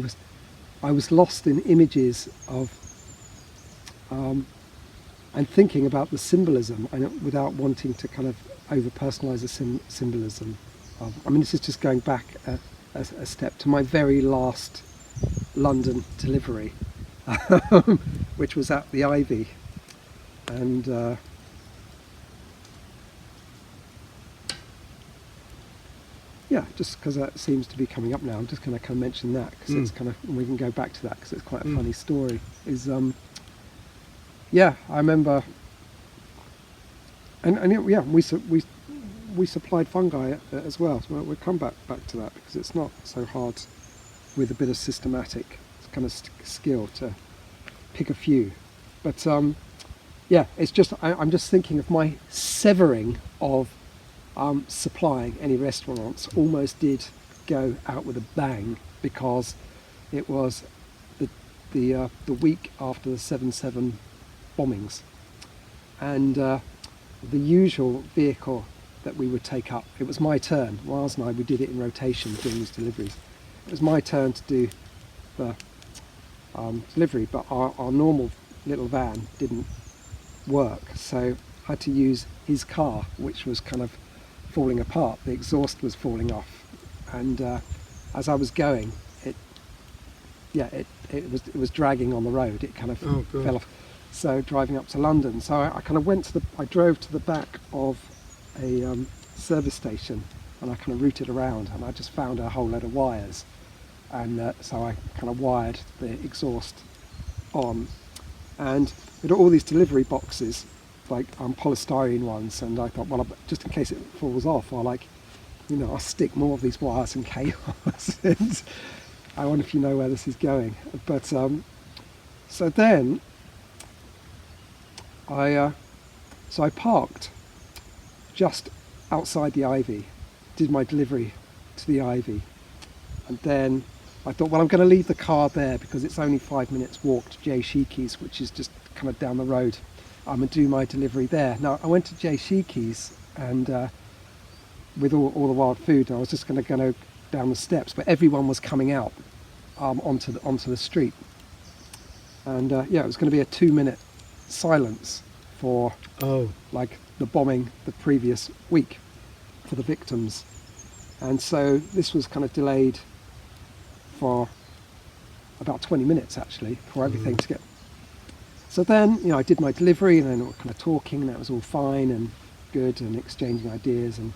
was lost in images of, and thinking about the symbolism, without wanting to kind of over-personalise the symbolism. I mean, this is just going back a step to my very last London delivery, which was at the Ivy, and yeah, just because that seems to be coming up now, I'm just going to kind of mention that because it's kind of, and we can go back to that because it's quite a funny story. Yeah, I remember, and yeah, we supplied fungi as well. So we'll come back to that because it's not so hard with a bit of systematic kind of skill to pick a few. But yeah, it's just I'm just thinking of my severing of supplying any restaurants almost did go out with a bang, because it was the week after the 7/7 bombings, and the usual vehicle that we would take up, it was my turn. Miles and I, we did it in rotation doing these deliveries. It was my turn to do the delivery, but our normal little van didn't work, so I had to use his car, which was kind of falling apart. The exhaust was falling off, and as I was going, it was dragging on the road. It kind of fell off. So driving up to London, so I kind of I drove to the back of a service station, and I kind of routed around, and I just found a whole load of wires, and so I kind of wired the exhaust on, and with all these delivery boxes, like polystyrene ones, and I thought, well, just in case it falls off, I'll stick more of these wires and cables. And I wonder if you know where this is going. But so then I parked just outside the Ivy, did my delivery to the Ivy, and then I thought, well, I'm going to leave the car there because it's only 5 minutes walk to J. Sheikey's, which is just kind of down the road. I'm going to do my delivery there. Now, I went to J. Sheikey's, and with all the wild food, and I was just going to go down the steps, but everyone was coming out onto the street, and yeah, it was going to be a 2-minute silence for like the bombing the previous week for the victims, and so this was kind of delayed for about 20 minutes actually for everything to get. So then, I did my delivery, and then we were kind of talking, and that was all fine and good, and exchanging ideas, and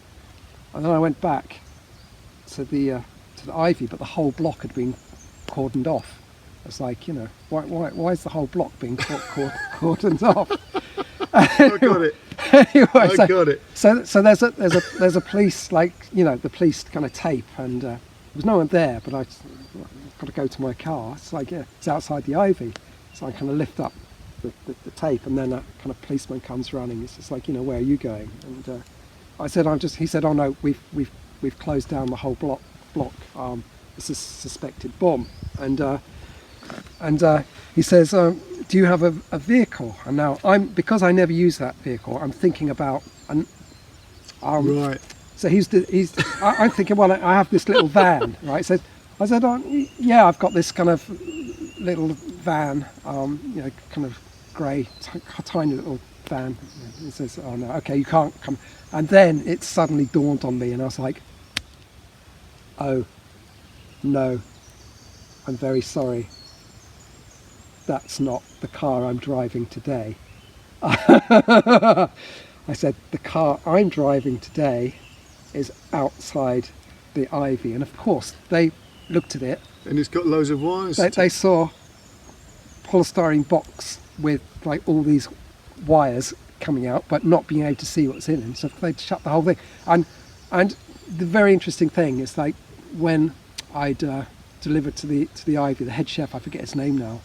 then I went back to the Ivy, but the whole block had been cordoned off. It's like, why is the whole block being cordoned off? I got it. Anyway, I got it. So there's a police, the police kind of tape, and there was no one there, but I've got to go to my car. It's like, yeah, it's outside the Ivy, so I kind of lift up the tape, and then a kind of policeman comes running. It's just like, where are you going? And I said, he said, oh no, we've closed down the whole block. It's a suspected bomb. And he says, do you have a vehicle? And now because I never use that vehicle, I'm thinking about right. So I'm thinking, well, I have this little van, right? So I said, oh, yeah, I've got this kind of little van, kind of grey, tiny little van. He says, oh no, okay, you can't come. And then it suddenly dawned on me, and I was like, oh no, I'm very sorry. That's not the car I'm driving today. I said, the car I'm driving today is outside the Ivy. And of course, they looked at it. And it's got loads of wires. They saw polystyrene box with like all these wires coming out, but not being able to see what's in them. So they'd shut the whole thing. And the very interesting thing is, like, when I'd delivered to the Ivy, the head chef, I forget his name now,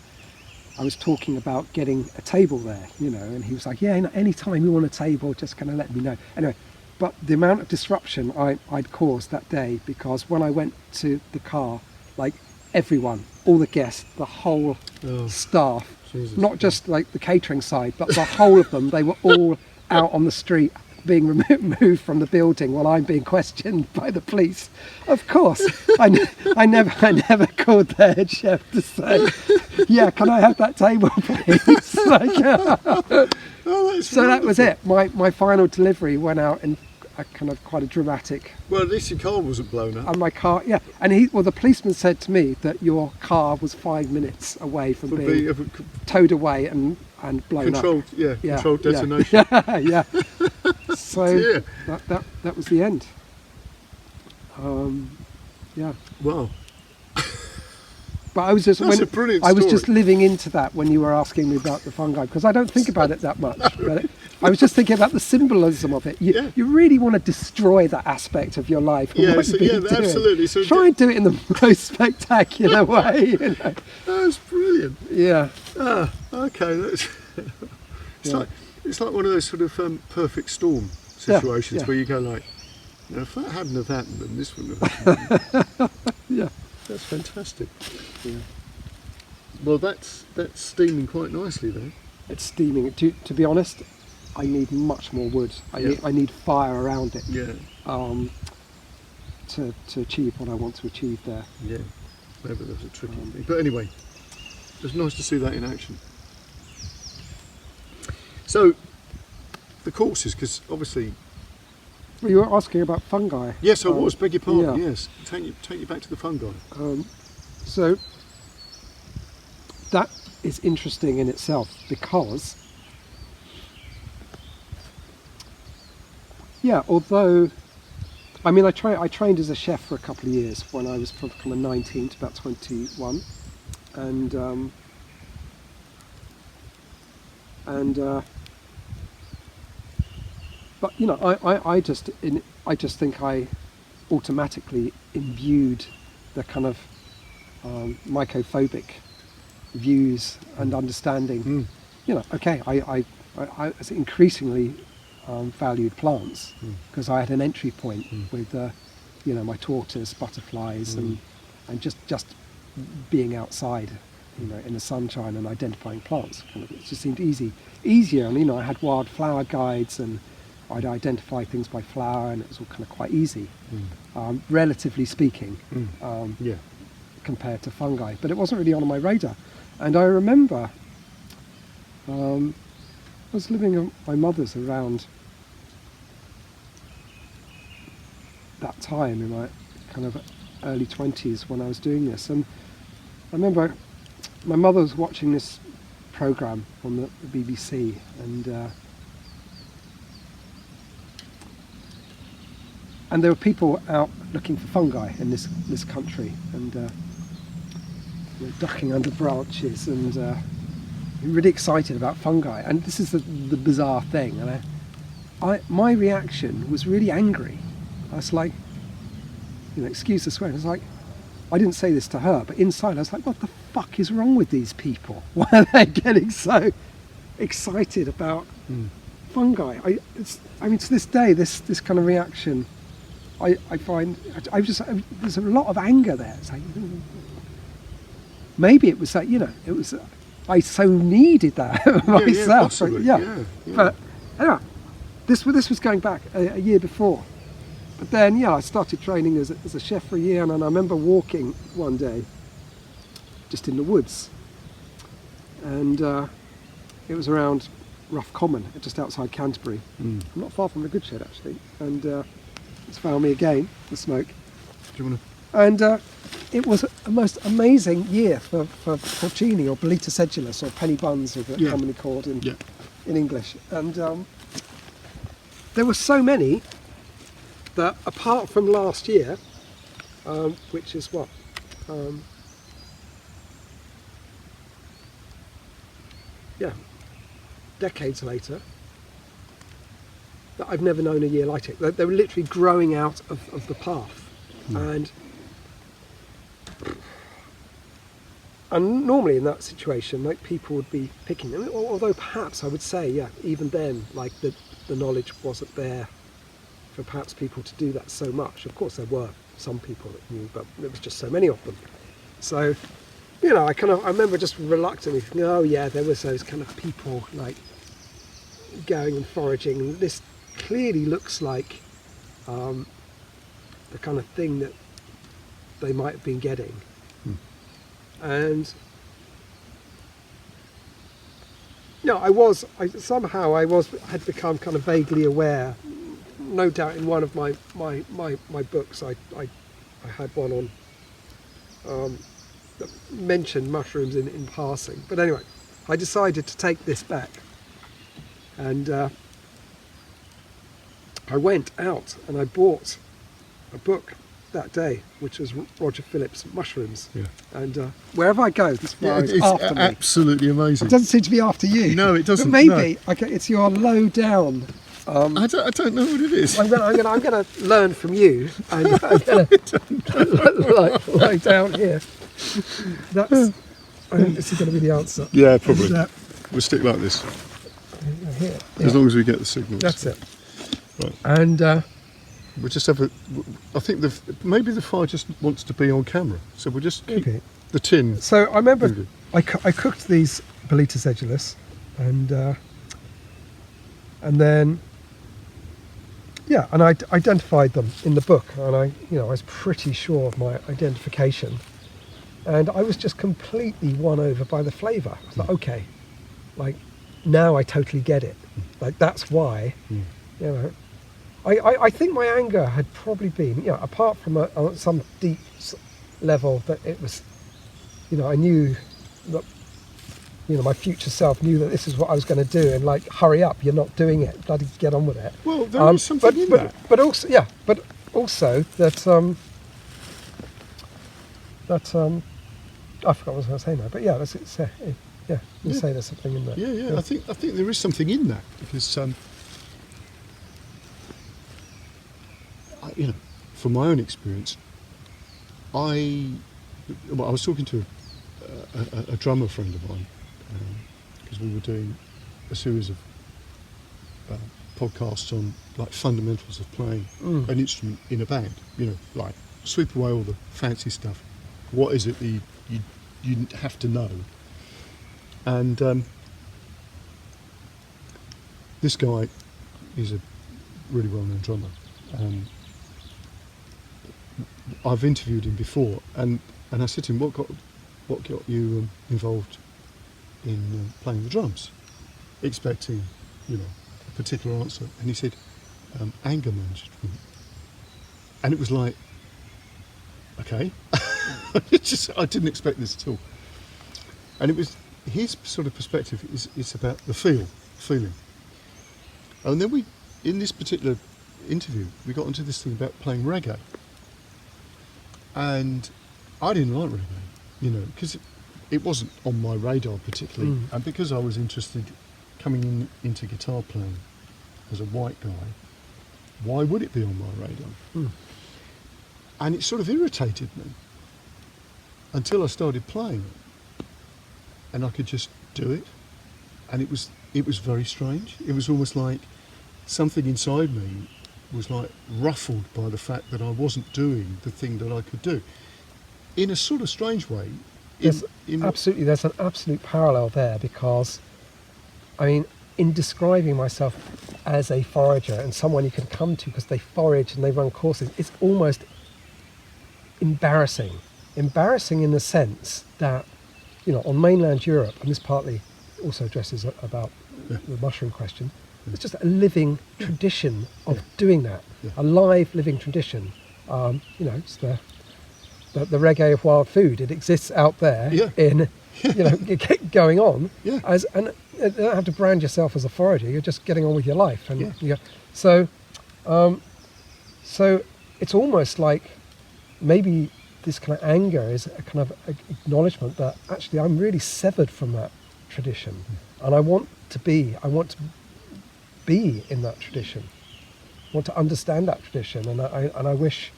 I was talking about getting a table there, and he was like, yeah, any time you want a table, just kind of let me know. Anyway, but the amount of disruption I'd caused that day, because when I went to the car, like everyone, all the guests, the whole staff Jesus. Not just like the catering side, but the whole of them. They were all out on the street being removed from the building while I'm being questioned by the police. Of course, I never called the head chef to say, "Yeah, can I have that table, please?" Like, Oh, so that was it. My final delivery went out in a kind of quite a dramatic. Well, at least your car wasn't blown up. And my car, yeah. And the policeman said to me that your car was 5 minutes away from being towed away and blown controlled, up. Yeah, controlled detonation. Yeah. So that was the end. Yeah. Wow. But I was just That's a brilliant I was story. just living into that when you were asking me about the fungi, because I don't think about it that much. But I was just thinking about the symbolism of it. You really want to destroy that aspect of your life. And what you've been doing. Absolutely. So try and do it in the most spectacular way. You know? That's brilliant. Yeah. Okay. That's it's like one of those sort of perfect storm situations where you go like, if that hadn't have happened, then this wouldn't have happened. Yeah. That's fantastic. Yeah. Well, that's steaming quite nicely then. It's steaming. To be honest, I need much more wood. I need fire around it. Yeah. To achieve what I want to achieve there. Yeah. Maybe that's a tricky thing. But anyway, it's nice to see that in action. So, the courses, because obviously. Well, you were asking about fungi. Yes, I was. Beg your pardon. Yeah. Yes. Take you back to the fungi. So that is interesting in itself because, although, I mean, I trained as a chef for a couple of years when I was from kind of 19 to about 21, but I just think I automatically imbued the kind of mycophobic views and understanding. I increasingly valued plants because I had an entry point with my tortoise, butterflies, and just being outside, in the sunshine and identifying plants. It just seemed easier, and I had wildflower guides and I'd identify things by flower, and it was all kind of quite easy, relatively speaking, compared to fungi. But it wasn't really on my radar. And I remember I was living at my mother's around that time in my kind of early 20s when I was doing this. And I remember my mother was watching this programme on the BBC, and there were people out looking for fungi in this country, and ducking under branches, and really excited about fungi. And this is the bizarre thing. And my reaction was really angry. I was like, excuse the swearing. I was like, I didn't say this to her, but inside I was like, what the fuck is wrong with these people? Why are they getting so excited about fungi? To this day, this kind of reaction, I find there's a lot of anger there. It's like, maybe it was like, it was I so needed that myself. But anyway, this was going back a year before. But then, I started training as a chef for a year, and I remember walking one day just in the woods, and it was around Rough Common, just outside Canterbury. I'm not far from the Good Shed, actually, and it's found me again, the smoke. Do you want And it was a most amazing year for porcini, or Boleta sedulus, or penny buns, as they're commonly called in English. And there were so many that, apart from last year, which is what? Decades later, that I've never known a year like it. They were literally growing out of the path. And normally in that situation, like, people would be picking them, although perhaps I would say, even then, like, the knowledge wasn't there for perhaps people to do that so much. Of course there were some people that knew, but there was just so many of them. So you know, I remember just reluctantly thinking, oh yeah, there was those kind of people like going and foraging, and this clearly looks like the kind of thing that they might have been getting. And you know, I had become kind of vaguely aware. No doubt in one of my books, I had one on that mentioned mushrooms in passing. But anyway, I decided to take this back, and I went out and I bought a book that day, which was Roger Phillips' Mushrooms. Yeah. And wherever I go, this flower is it's after me. absolutely amazing. It doesn't seem to be after you. No, it doesn't. But maybe okay, it's your low down. I don't know what it is. I'm gonna learn from you, and I'm gonna lie down here. I think this is going to be the answer. Yeah, probably. And, We'll stick like this, here. as long as we get the signals. That's it. Right. And We'll just have I think maybe the fire just wants to be on camera, so we'll just keep the tin. so I remember moving. I cooked these Boletus edulis, and then and I identified them in the book, and I was pretty sure of my identification, and I was just completely won over by the flavour. I was like, okay, like now I totally get it. Like that's why, you know. I think my anger had probably been, apart from some deep level that it was, I knew that, my future self knew that this is what I was going to do, and like, hurry up, you're not doing it, bloody get on with it. Well, there is something in that. But also, that, I forgot what I was going to say now, but yeah, that's it. You say there's something in that. Yeah. I think there is something in that, because from my own experience, I was talking to a drummer friend of mine, because we were doing a series of podcasts on like fundamentals of playing an instrument in a band. Like sweep away all the fancy stuff. What is it that you have to know? And this guy is a really well-known drummer. I've interviewed him before, and I said to him, what got you involved in playing the drums? Expecting, a particular answer. And he said, anger management. And it was like, okay. I didn't expect this at all. And it was his sort of perspective is about the feeling. And then in this particular interview, we got into this thing about playing reggae. And I didn't like reggae, because it wasn't on my radar particularly. And because I was interested coming into guitar playing as a white guy, why would it be on my radar? And it sort of irritated me until I started playing it. And I could just do it. And it was very strange. It was almost like something inside me was like ruffled by the fact that I wasn't doing the thing that I could do. In a sort of strange way. There's an absolute parallel there, because, I mean, in describing myself as a forager and someone you can come to because they forage and they run courses, it's almost embarrassing. Embarrassing in the sense that, on mainland Europe, and this partly also addresses about the mushroom question, it's just a living tradition of doing that, a live living tradition. It's the reggae of wild food. It exists out there in, going on. And you don't have to brand yourself as a forager. You're just getting on with your life. And so it's almost like maybe this kind of anger is a kind of acknowledgement that actually I'm really severed from that tradition, and I want to be in that tradition. I want to understand that tradition, and I wish,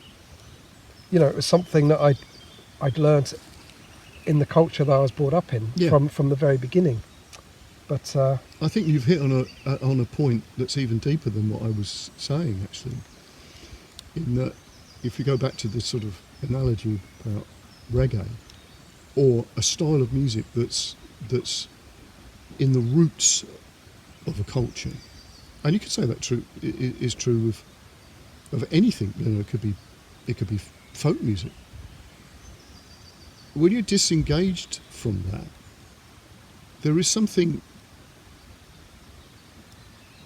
it was something that I'd learnt in the culture that I was brought up in from the very beginning. But I think you've hit on a point that's even deeper than what I was saying, actually. In that, if you go back to this sort of analogy about reggae, or a style of music that's in the roots of a culture. And you could say that is true of anything. It could be folk music. When you're disengaged from that, there is something.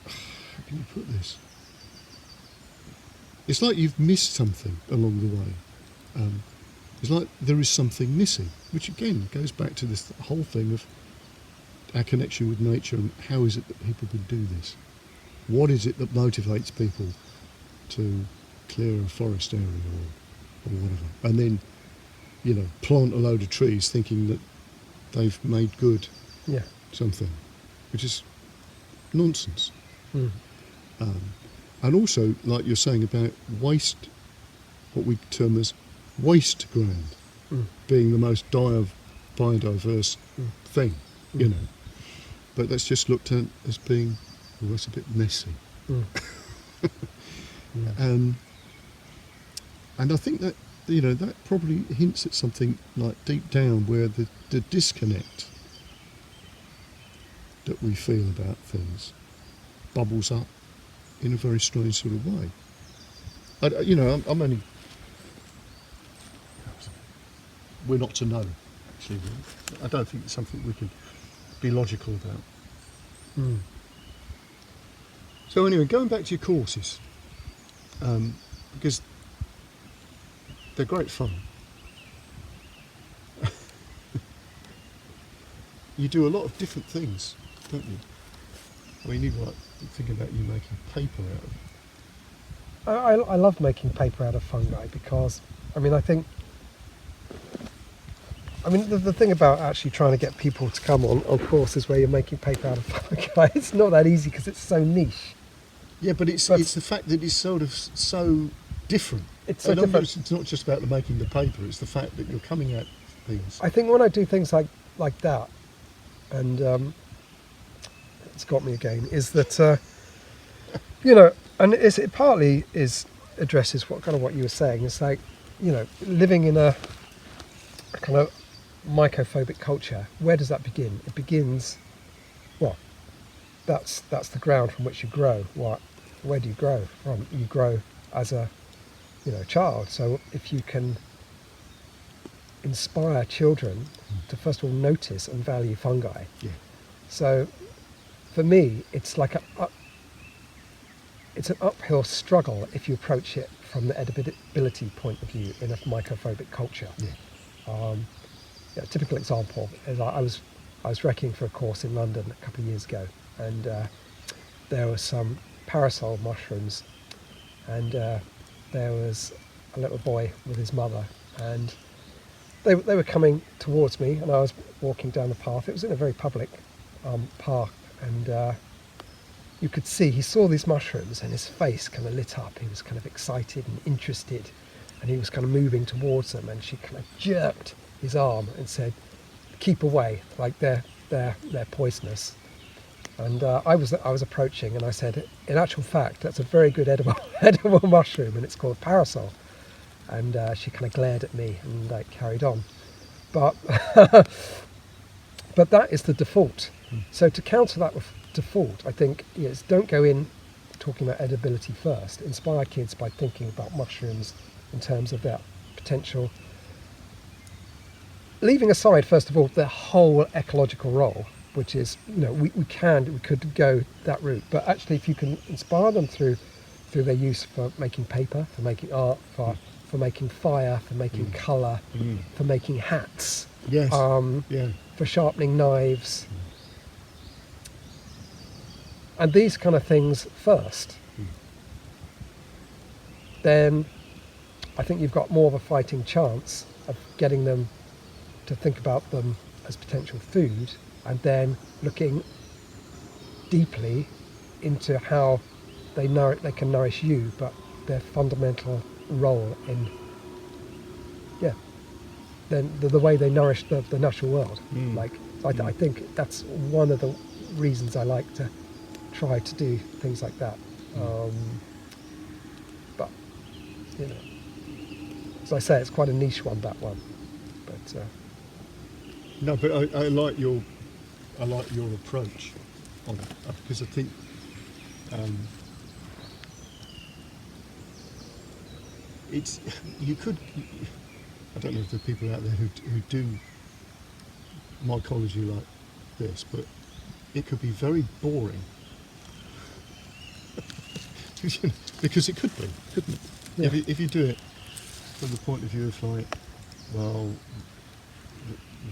How can you put this? It's like you've missed something along the way. It's like there is something missing, which again goes back to this whole thing of our connection with nature and how is it that people can do this? What is it that motivates people to clear a forest area or whatever? And then, plant a load of trees thinking that they've made good something, which is nonsense. Mm. And also, like you're saying about waste, what we term as waste ground, being the most biodiverse thing, But that's just looked at as being, that's a bit messy. And I think that, that probably hints at something like deep down where the disconnect that we feel about things bubbles up in a very strange sort of way. I'm only... We're not to know, actually. I don't think it's something we can be logical about. Mm. So anyway, going back to your courses, because they're great fun. You do a lot of different things, don't you? I mean, thinking about you making paper out of it. I love making paper out of fungi because, the thing about actually trying to get people to come on courses where you're making paper out of fungi, it's not that easy because it's so niche. Yeah, but it's the fact that it's sort of so different. It's so different. It's not just about making the paper, it's the fact that you're coming at things. I think when I do things like that, and it's got me again, is that, and it partly addresses what you were saying. It's like, living in a kind of mycophobic culture, where does that begin? It begins, that's the ground from which you grow. Where do you grow from? You grow as a child. So if you can inspire children to first of all notice and value fungi. Yeah. So for me, it's like it's an uphill struggle if you approach it from the edibility point of view in a mycophobic culture. Yeah. A typical example is I was recceing for a course in London a couple of years ago, and there were some parasol mushrooms, and there was a little boy with his mother, and they were coming towards me, and I was walking down the path. It was in a very public park, and you could see he saw these mushrooms, and his face kind of lit up. He was kind of excited and interested, and he was kind of moving towards them, and she kind of jerked his arm and said, "Keep away, like they're poisonous." And I was approaching, and I said, "In actual fact, that's a very good edible mushroom, and it's called parasol." And she kind of glared at me and carried on. But but that is the default. So to counter that with default, I think is don't go in talking about edibility first. Inspire kids by thinking about mushrooms in terms of their potential. Leaving aside, first of all, their whole ecological role, which is, we could go that route. But actually, if you can inspire them through their use for making paper, for making art, for making fire, for making colour, for making hats, yes, for sharpening knives, and these kind of things first, then I think you've got more of a fighting chance of getting them to think about them as potential food, and then looking deeply into how they can nourish you, but their fundamental role in then the way they nourish the natural world. I think that's one of the reasons I like to try to do things like that. But as I say, it's quite a niche one, that one. But No, but I like your approach on it, because I think it's, you could, I don't know if there are people out there who do mycology like this, but it could be very boring. Because it could be, couldn't it? Yeah. If you do it from the point of view of like, well,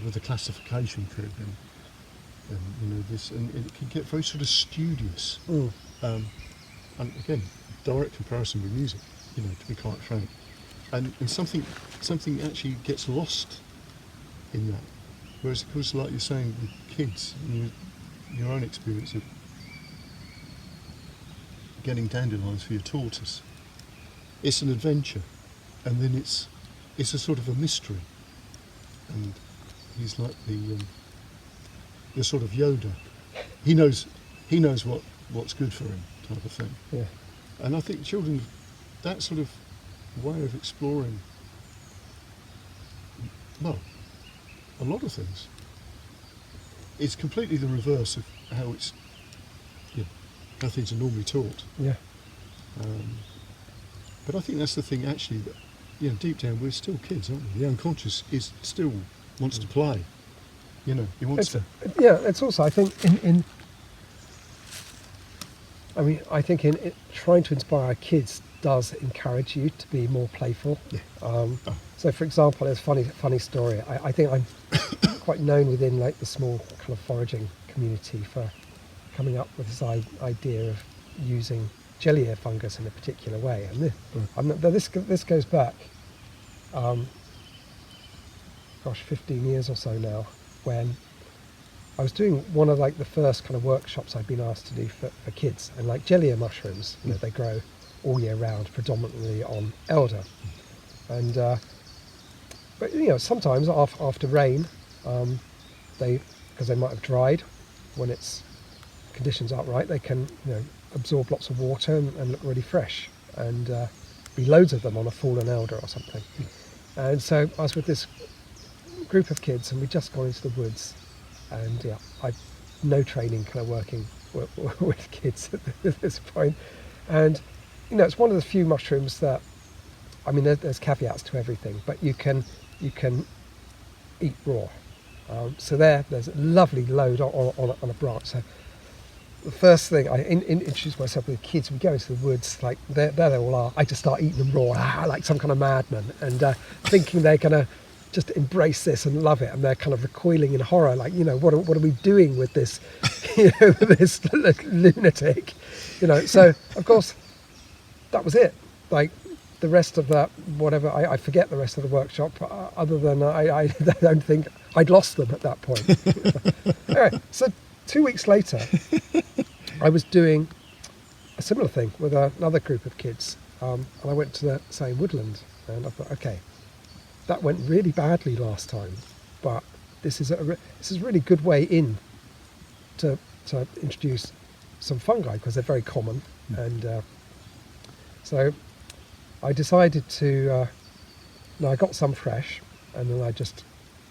with the classification crib and you know this, and it can get very sort of studious. And again, direct comparison with music, you know, to be quite frank, and something actually gets lost in that. Whereas, of course, like you're saying with kids, your own experience of getting dandelions for your tortoise, it's an adventure, and then it's a sort of a mystery, and he's like the sort of Yoda. He knows what's good for him, type of thing. Yeah. And I think children, that sort of way of exploring, well, a lot of things, it's completely the reverse of how it's, how things are normally taught. Yeah. But I think that's the thing, actually, that, you know, deep down we're still kids, aren't we? The unconscious still wants to play. You know, he wants to. Yeah, it's also, I think, in trying to inspire our kids does encourage you to be more playful. Yeah. So, for example, there's a funny story. I think I'm quite known within like the small kind of foraging community for coming up with this idea of using jelly ear fungus in a particular way. And this goes back, 15 years or so now, when I was doing one of like the first kind of workshops I'd been asked to do for kids, and like jelly ear mushrooms, you know, they grow all year round, predominantly on elder, and but you know, sometimes after rain, because they might have dried when it's conditions aren't right, they can, you know, absorb lots of water and look really fresh, and be loads of them on a fallen elder or something. And so I was with this group of kids, and we'd just gone into the woods, and I'd no training kind of working with kids at this point, and you know, it's one of the few mushrooms that, I mean, there's caveats to everything, but you can eat raw. So there's a lovely load on a branch. So the first thing, I introduce myself with the kids. We go into the woods, like there they all are. I just start eating them raw, like some kind of madman, and thinking they're gonna just embrace this and love it, and they're kind of recoiling in horror, like, you know, what are we doing with this, you know, this lunatic, you know. So of course that was it. Like the rest of that, whatever, I forget the rest of the workshop. Other than I don't think I'd lost them at that point. Anyway, so 2 weeks later, I was doing a similar thing with another group of kids, and I went to the same woodland, and I thought, okay, that went really badly last time, but this is a really good way in to introduce some fungi, because they're very common, and so I decided to. I got some fresh, and then I just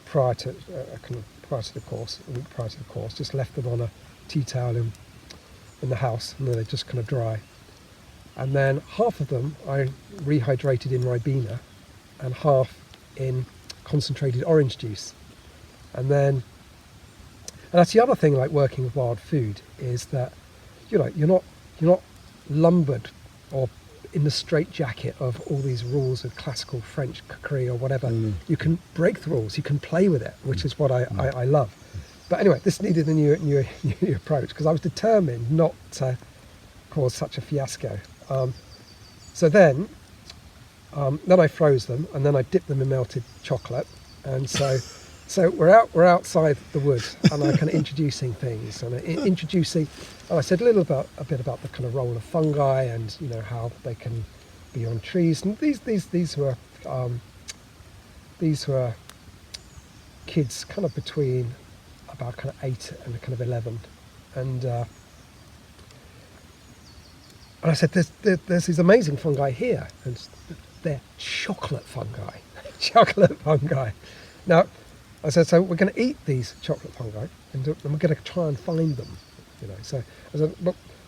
prior to the course, a week prior to the course, just left them on a tea towel in the house, and then they just kind of dry. And then half of them I rehydrated in Ribena, and half in concentrated orange juice. And that's the other thing, like working with wild food, is that you're not lumbered or in the straitjacket of all these rules of classical French cookery or whatever. You can break the rules, you can play with it, which is what I love. But anyway, this needed a new approach, because I was determined not to cause such a fiasco. So then I froze them, and then I dipped them in melted chocolate, and so we're outside the woods, and I'm kind of introducing things, and I said a bit about the kind of role of fungi, and you know, how they can be on trees, and these were kids kind of between about kind of 8 and kind of 11, and I said, there's these amazing fungi here, and they're chocolate fungi. Chocolate fungi. Now, I said, so we're going to eat these chocolate fungi, and we're going to try and find them, you know. So I said,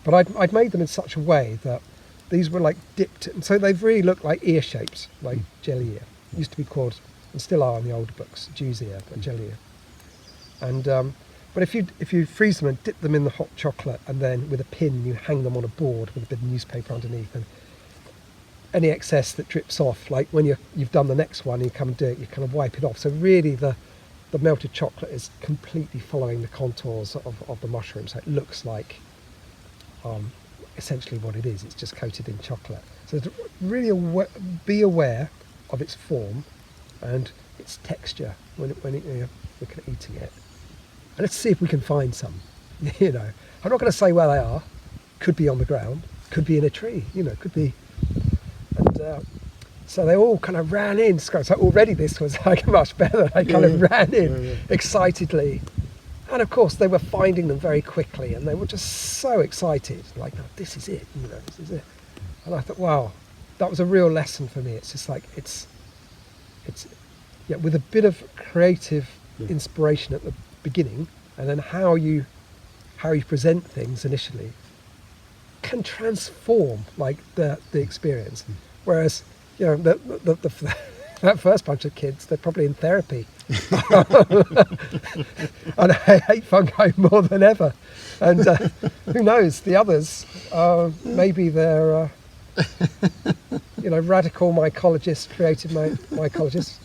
but I'd made them in such a way that these were like dipped, and so they've really looked like ear shapes, like jelly ear. It used to be called, and still are in the older books, Jew's ear, but jelly ear. And but if you freeze them and dip them in the hot chocolate, and then with a pin you hang them on a board with a bit of newspaper underneath, and any excess that drips off, like when you've done the next one, you come and do it, you kind of wipe it off. So really the melted chocolate is completely following the contours of the mushroom, so it looks like essentially what it is. It's just coated in chocolate. So to really be aware of its form and its texture when you're looking at eating it. And let's see if we can find some. You know, I'm not going to say where they are. Could be on the ground, could be in a tree, you know, could be. And so they all kind of ran in. So already this was like much better. They kind of ran in excitedly. And of course they were finding them very quickly, and they were just so excited. Like, no, this is it, you know, this is it. And I thought, wow, that was a real lesson for me. It's just like, it's yeah, with a bit of creative inspiration at the beginning, and then how you present things initially can transform like the experience. Whereas, you know, that first bunch of kids, they're probably in therapy. And I hate fungi more than ever. And who knows, the others, maybe they're, you know, radical mycologists, creative mycologists.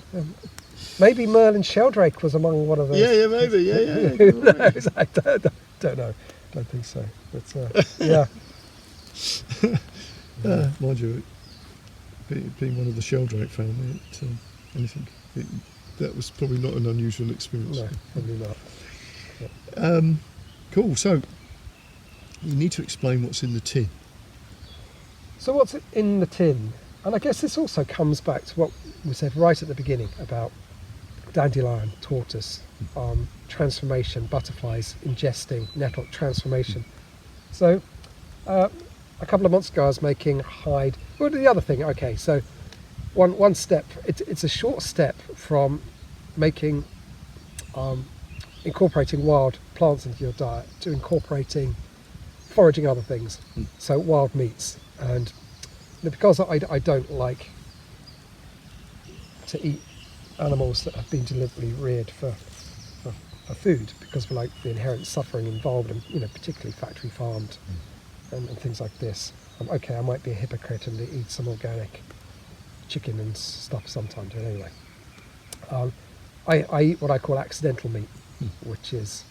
Maybe Merlin Sheldrake was among one of those. Yeah, maybe, yeah. Who knows? I don't know. Don't think so. But yeah. Mind you, being one of the Sheldrake family, that was probably not an unusual experience. No, probably not. Cool. So you need to explain what's in the tin. So what's in the tin? And I guess this also comes back to what we said right at the beginning about dandelion, tortoise, transformation, butterflies ingesting nettle, transformation. So a couple of months ago I was making hide. Well, the other thing, okay, so one step, it's a short step from making, incorporating wild plants into your diet to incorporating foraging other things, so wild meats. And because I don't like to eat animals that have been deliberately reared for food, because of like the inherent suffering involved, and you know, particularly factory farmed and things like this. Okay, I might be a hypocrite and eat some organic chicken and stuff sometimes, but anyway. I eat what I call accidental meat, which is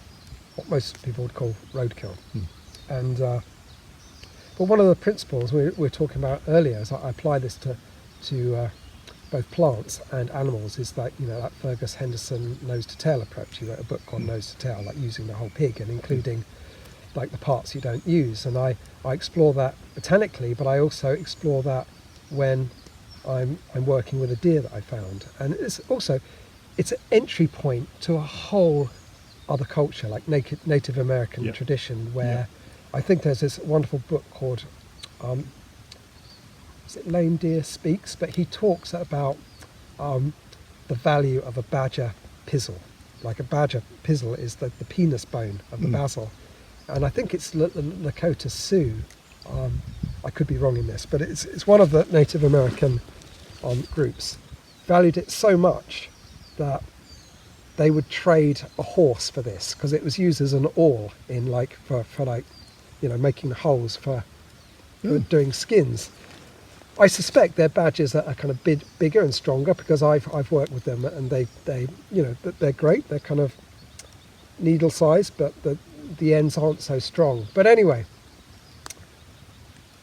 what most people would call roadkill. And but one of the principles we were talking about earlier, as I apply this to both plants and animals, is that, you know, that Fergus Henderson nose to tail approach. He wrote a book called Nose to Tail, like using the whole pig and including like the parts you don't use. And I explore that botanically, but I also explore that when I'm working with a deer that I found. And it's an entry point to a whole other culture, like Native American tradition, where I think there's this wonderful book called is it Lame Deer Speaks? But he talks about the value of a badger pizzle. Like a badger pizzle is the penis bone of the basil. And I think it's Lakota Sioux. I could be wrong in this, but it's one of the Native American groups. Valued it so much that they would trade a horse for this, because it was used as an awl in like for like, you know, making the holes for doing skins. I suspect their badgers are kind of bigger and stronger, because I've worked with them, and they you know, they're great. They're kind of needle sized, but the ends aren't so strong. But anyway,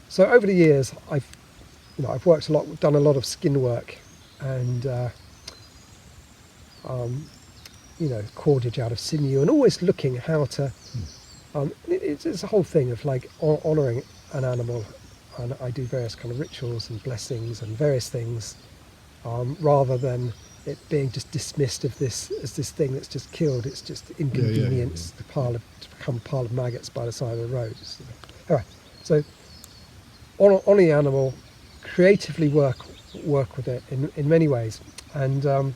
so over the years I've worked a lot, done a lot of skin work, and you know, cordage out of sinew, and always looking how to. It's a whole thing of like honouring an animal, and I do various kind of rituals and blessings and various things, rather than it being just dismissed as this thing that's just killed. It's just inconvenience to become a pile of maggots by the side of the road. All right, so on the animal, creatively work with it in many ways, and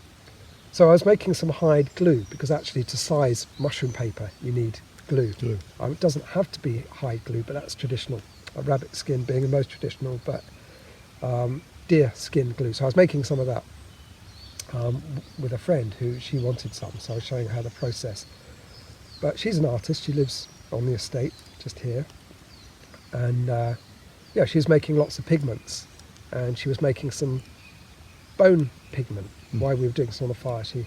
So I was making some hide glue, because actually to size mushroom paper you need glue. It doesn't have to be hide glue, but that's traditional. Rabbit skin being the most traditional, but deer skin glue. So I was making some of that with a friend who she wanted some, so I was showing her the process. But she's an artist, she lives on the estate just here, and yeah, she was making lots of pigments, and she was making some bone pigment. While we were doing this on the fire, she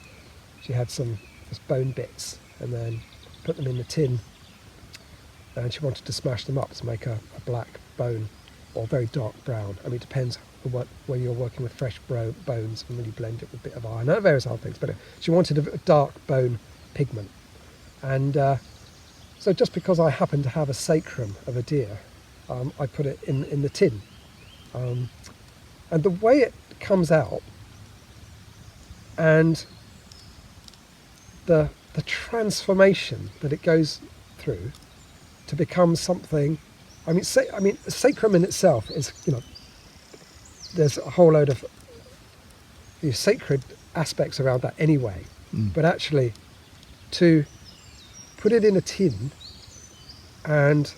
had some just bone bits, and then put them in the tin, and she wanted to smash them up to make a black bone, or very dark brown. I mean, it depends on whether you're working with fresh bones and really blend it with a bit of iron and various other things, but she wanted a dark bone pigment. And so just because I happen to have a sacrum of a deer, I put it in the tin. And the way it comes out, and the transformation that it goes through to become something, I mean, sacrum in itself is, there's a whole load of sacred aspects around that anyway. But actually, to put it in a tin and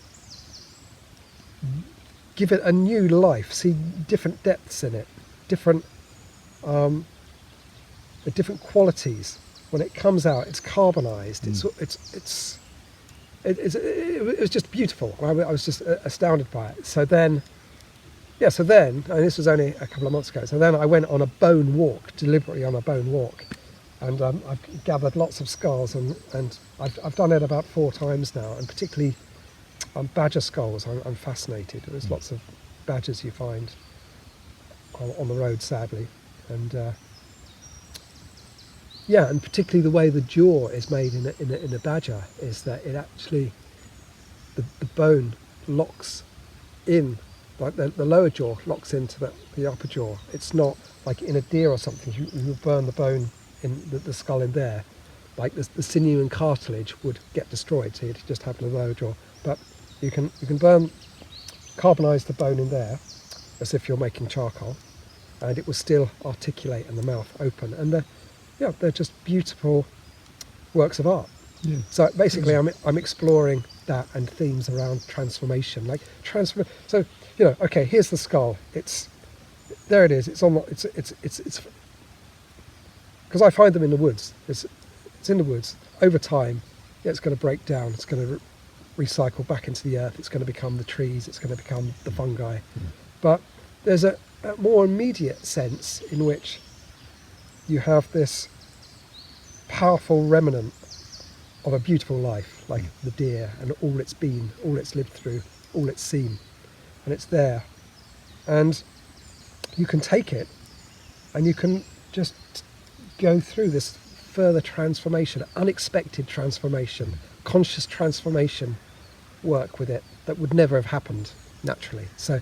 give it a new life, see different depths in it, different qualities. When it comes out, it's carbonised. It was just beautiful. I was just astounded by it. So then, and this was only a couple of months ago. So then I went on a bone walk, deliberately on a bone walk, and I've gathered lots of skulls, and I've done it about 4 times now, and particularly badger skulls. I'm fascinated. There's lots of badgers you find on the road, sadly, and yeah, and particularly the way the jaw is made in a badger is that it actually, the bone locks in, like the lower jaw locks into the upper jaw. It's not like in a deer or something, you burn the bone in the skull in there, like the sinew and cartilage would get destroyed, so you'd just have the lower jaw. But you can carbonise the bone in there, as if you're making charcoal, and it will still articulate and the mouth open, and they're just beautiful works of art. Yeah. So basically, I'm exploring that and themes around transformation, So okay, here's the skull. There it is. It's on. It's because I find them in the woods. It's in the woods. Over time, it's going to break down. It's going to recycle back into the earth. It's going to become the trees. It's going to become the fungi. But there's a more immediate sense in which you have this powerful remnant of a beautiful life, like the deer, and all it's been, all it's lived through, all it's seen, and it's there. And you can take it and you can just go through this further transformation, unexpected transformation, conscious transformation work with it that would never have happened naturally. So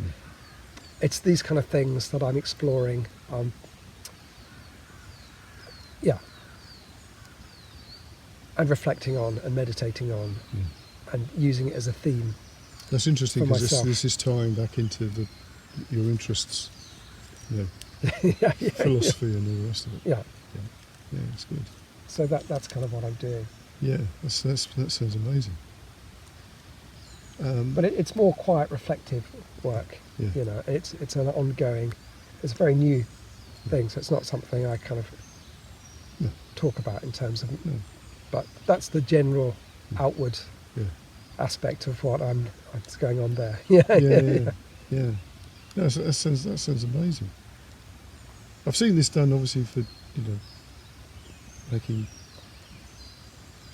it's these kind of things that I'm exploring. And reflecting on and meditating on and using it as a theme. That's interesting, because myself. this is tying back into your interests, Yeah. philosophy and all the rest of it. Yeah. Yeah, it's good. So that's kind of what I'm doing. Yeah, that sounds amazing. But it's more quiet, reflective work. Yeah. It's an ongoing. It's a very new thing, so it's not something I kind of talk about in terms of. But that's the general outward aspect of what's going on there. Yeah. No, that sounds amazing. I've seen this done, obviously, for making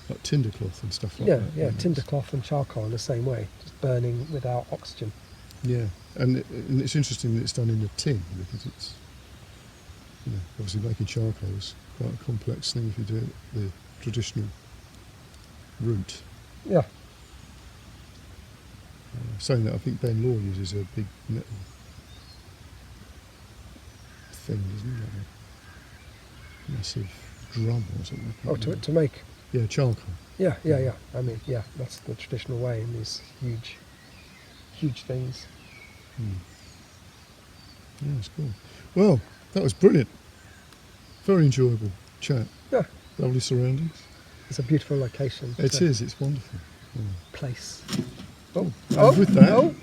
like tinder cloth and stuff like that. Yeah, tinder cloth and charcoal in the same way, just burning without oxygen. Yeah, and it's interesting that it's done in a tin, because it's obviously making charcoal is quite a complex thing if you do it the traditional route. Yeah. Saying that, I think Ben Law uses a big metal thing, isn't it? Like a massive drum or something. Oh, to make. Yeah, charcoal. Yeah. I mean, that's the traditional way in these huge things. Yeah, it's cool. Well, that was brilliant. Very enjoyable. chat. Yeah. Lovely surroundings. It's a beautiful location. It is. It's wonderful. Place. Oh, and with that,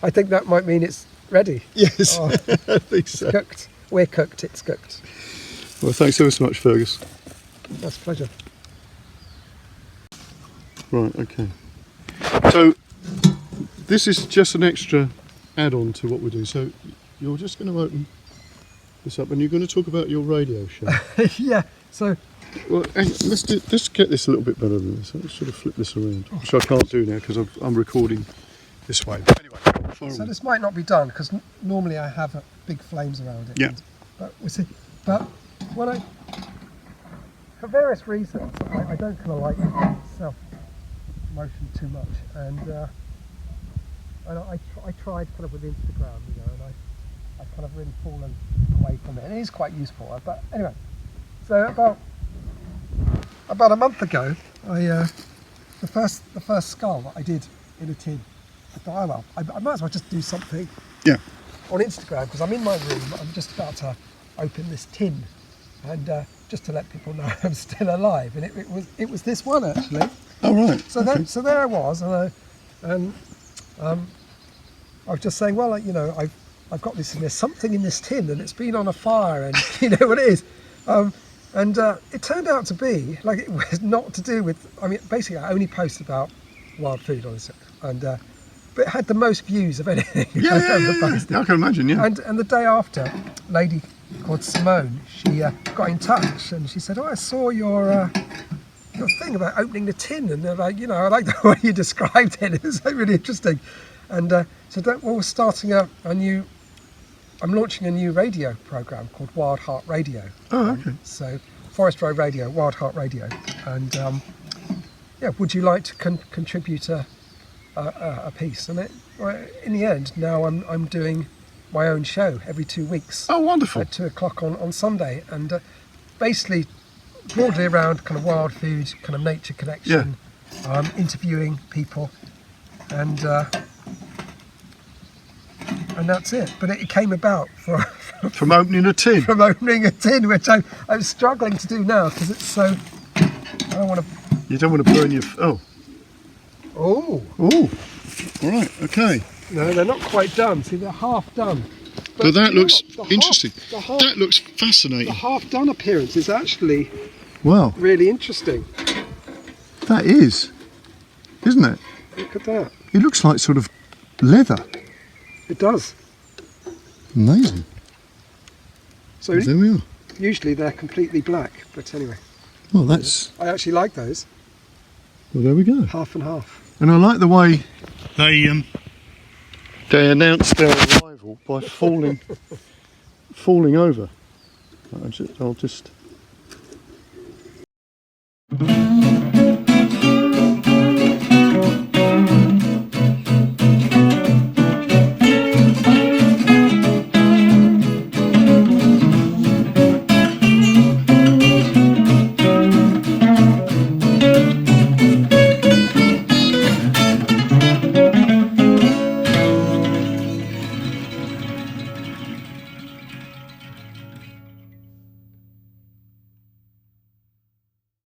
I think that might mean it's ready. yes, Oh, I think so. cooked. We're cooked. It's cooked. Well, thanks ever so much, Fergus. That's a pleasure. Right, okay. So this is just an extra add-on to what we do. So you're just going to open this up, and you're going to talk about your radio show. Yeah. So Well, let's get this a little bit better than this. Let's sort of flip this around, which I can't do now because I'm recording this way. But anyway, so this might not be done because normally I have big flames around it. Yeah. But we'll see. But when for various reasons, I don't kind of like self motion too much, and I tried kind of with Instagram, you know, and I've kind of really fallen away from it. And it is quite useful, but anyway. So about a month ago, the first skull that I did in a tin, I thought, oh well, I might as well just do something on Instagram because I'm in my room. I'm just about to open this tin, and just to let people know I'm still alive. And it was this one actually. Oh right. So there I was, and I was just saying, well, you know, I've got this, and there's something in this tin, and it's been on a fire, and you know what it is. And it turned out to be, like, it was not to do with, I mean, basically I only posted about wild food on this, and but it had the most views of anything I've ever posted. I can imagine, yeah. And the day after, a lady called Simone, she got in touch, and she said, oh, I saw your thing about opening the tin, and like, you know, I like the way you described it. It was like really interesting. And so we're starting I'm launching a new radio program called Wild Heart Radio. Oh, okay. So Forest Road Radio, Wild Heart Radio, and would you like to contribute a piece? And in the end, now I'm doing my own show every 2 weeks. Oh, wonderful. At 2 o'clock on Sunday, and basically broadly around kind of wild food, kind of nature connection, interviewing people, and that's it. But it came about from opening a tin. From opening a tin, which I'm struggling to do now because it's so. I don't want to. You don't want to burn your. Oh. Oh. Oh. All right. Okay. No, they're not quite done. See, they're half done. But that looks what? interesting. That looks fascinating. The half done appearance is actually wow. really interesting. That is, isn't it? Look at that. It looks like sort of leather. It does. Amazing. So there we are. Usually they're completely black, but anyway. Well, that's. I actually like those. Well, there we go. Half and half. And I like the way they announced their arrival by falling over. I'll just.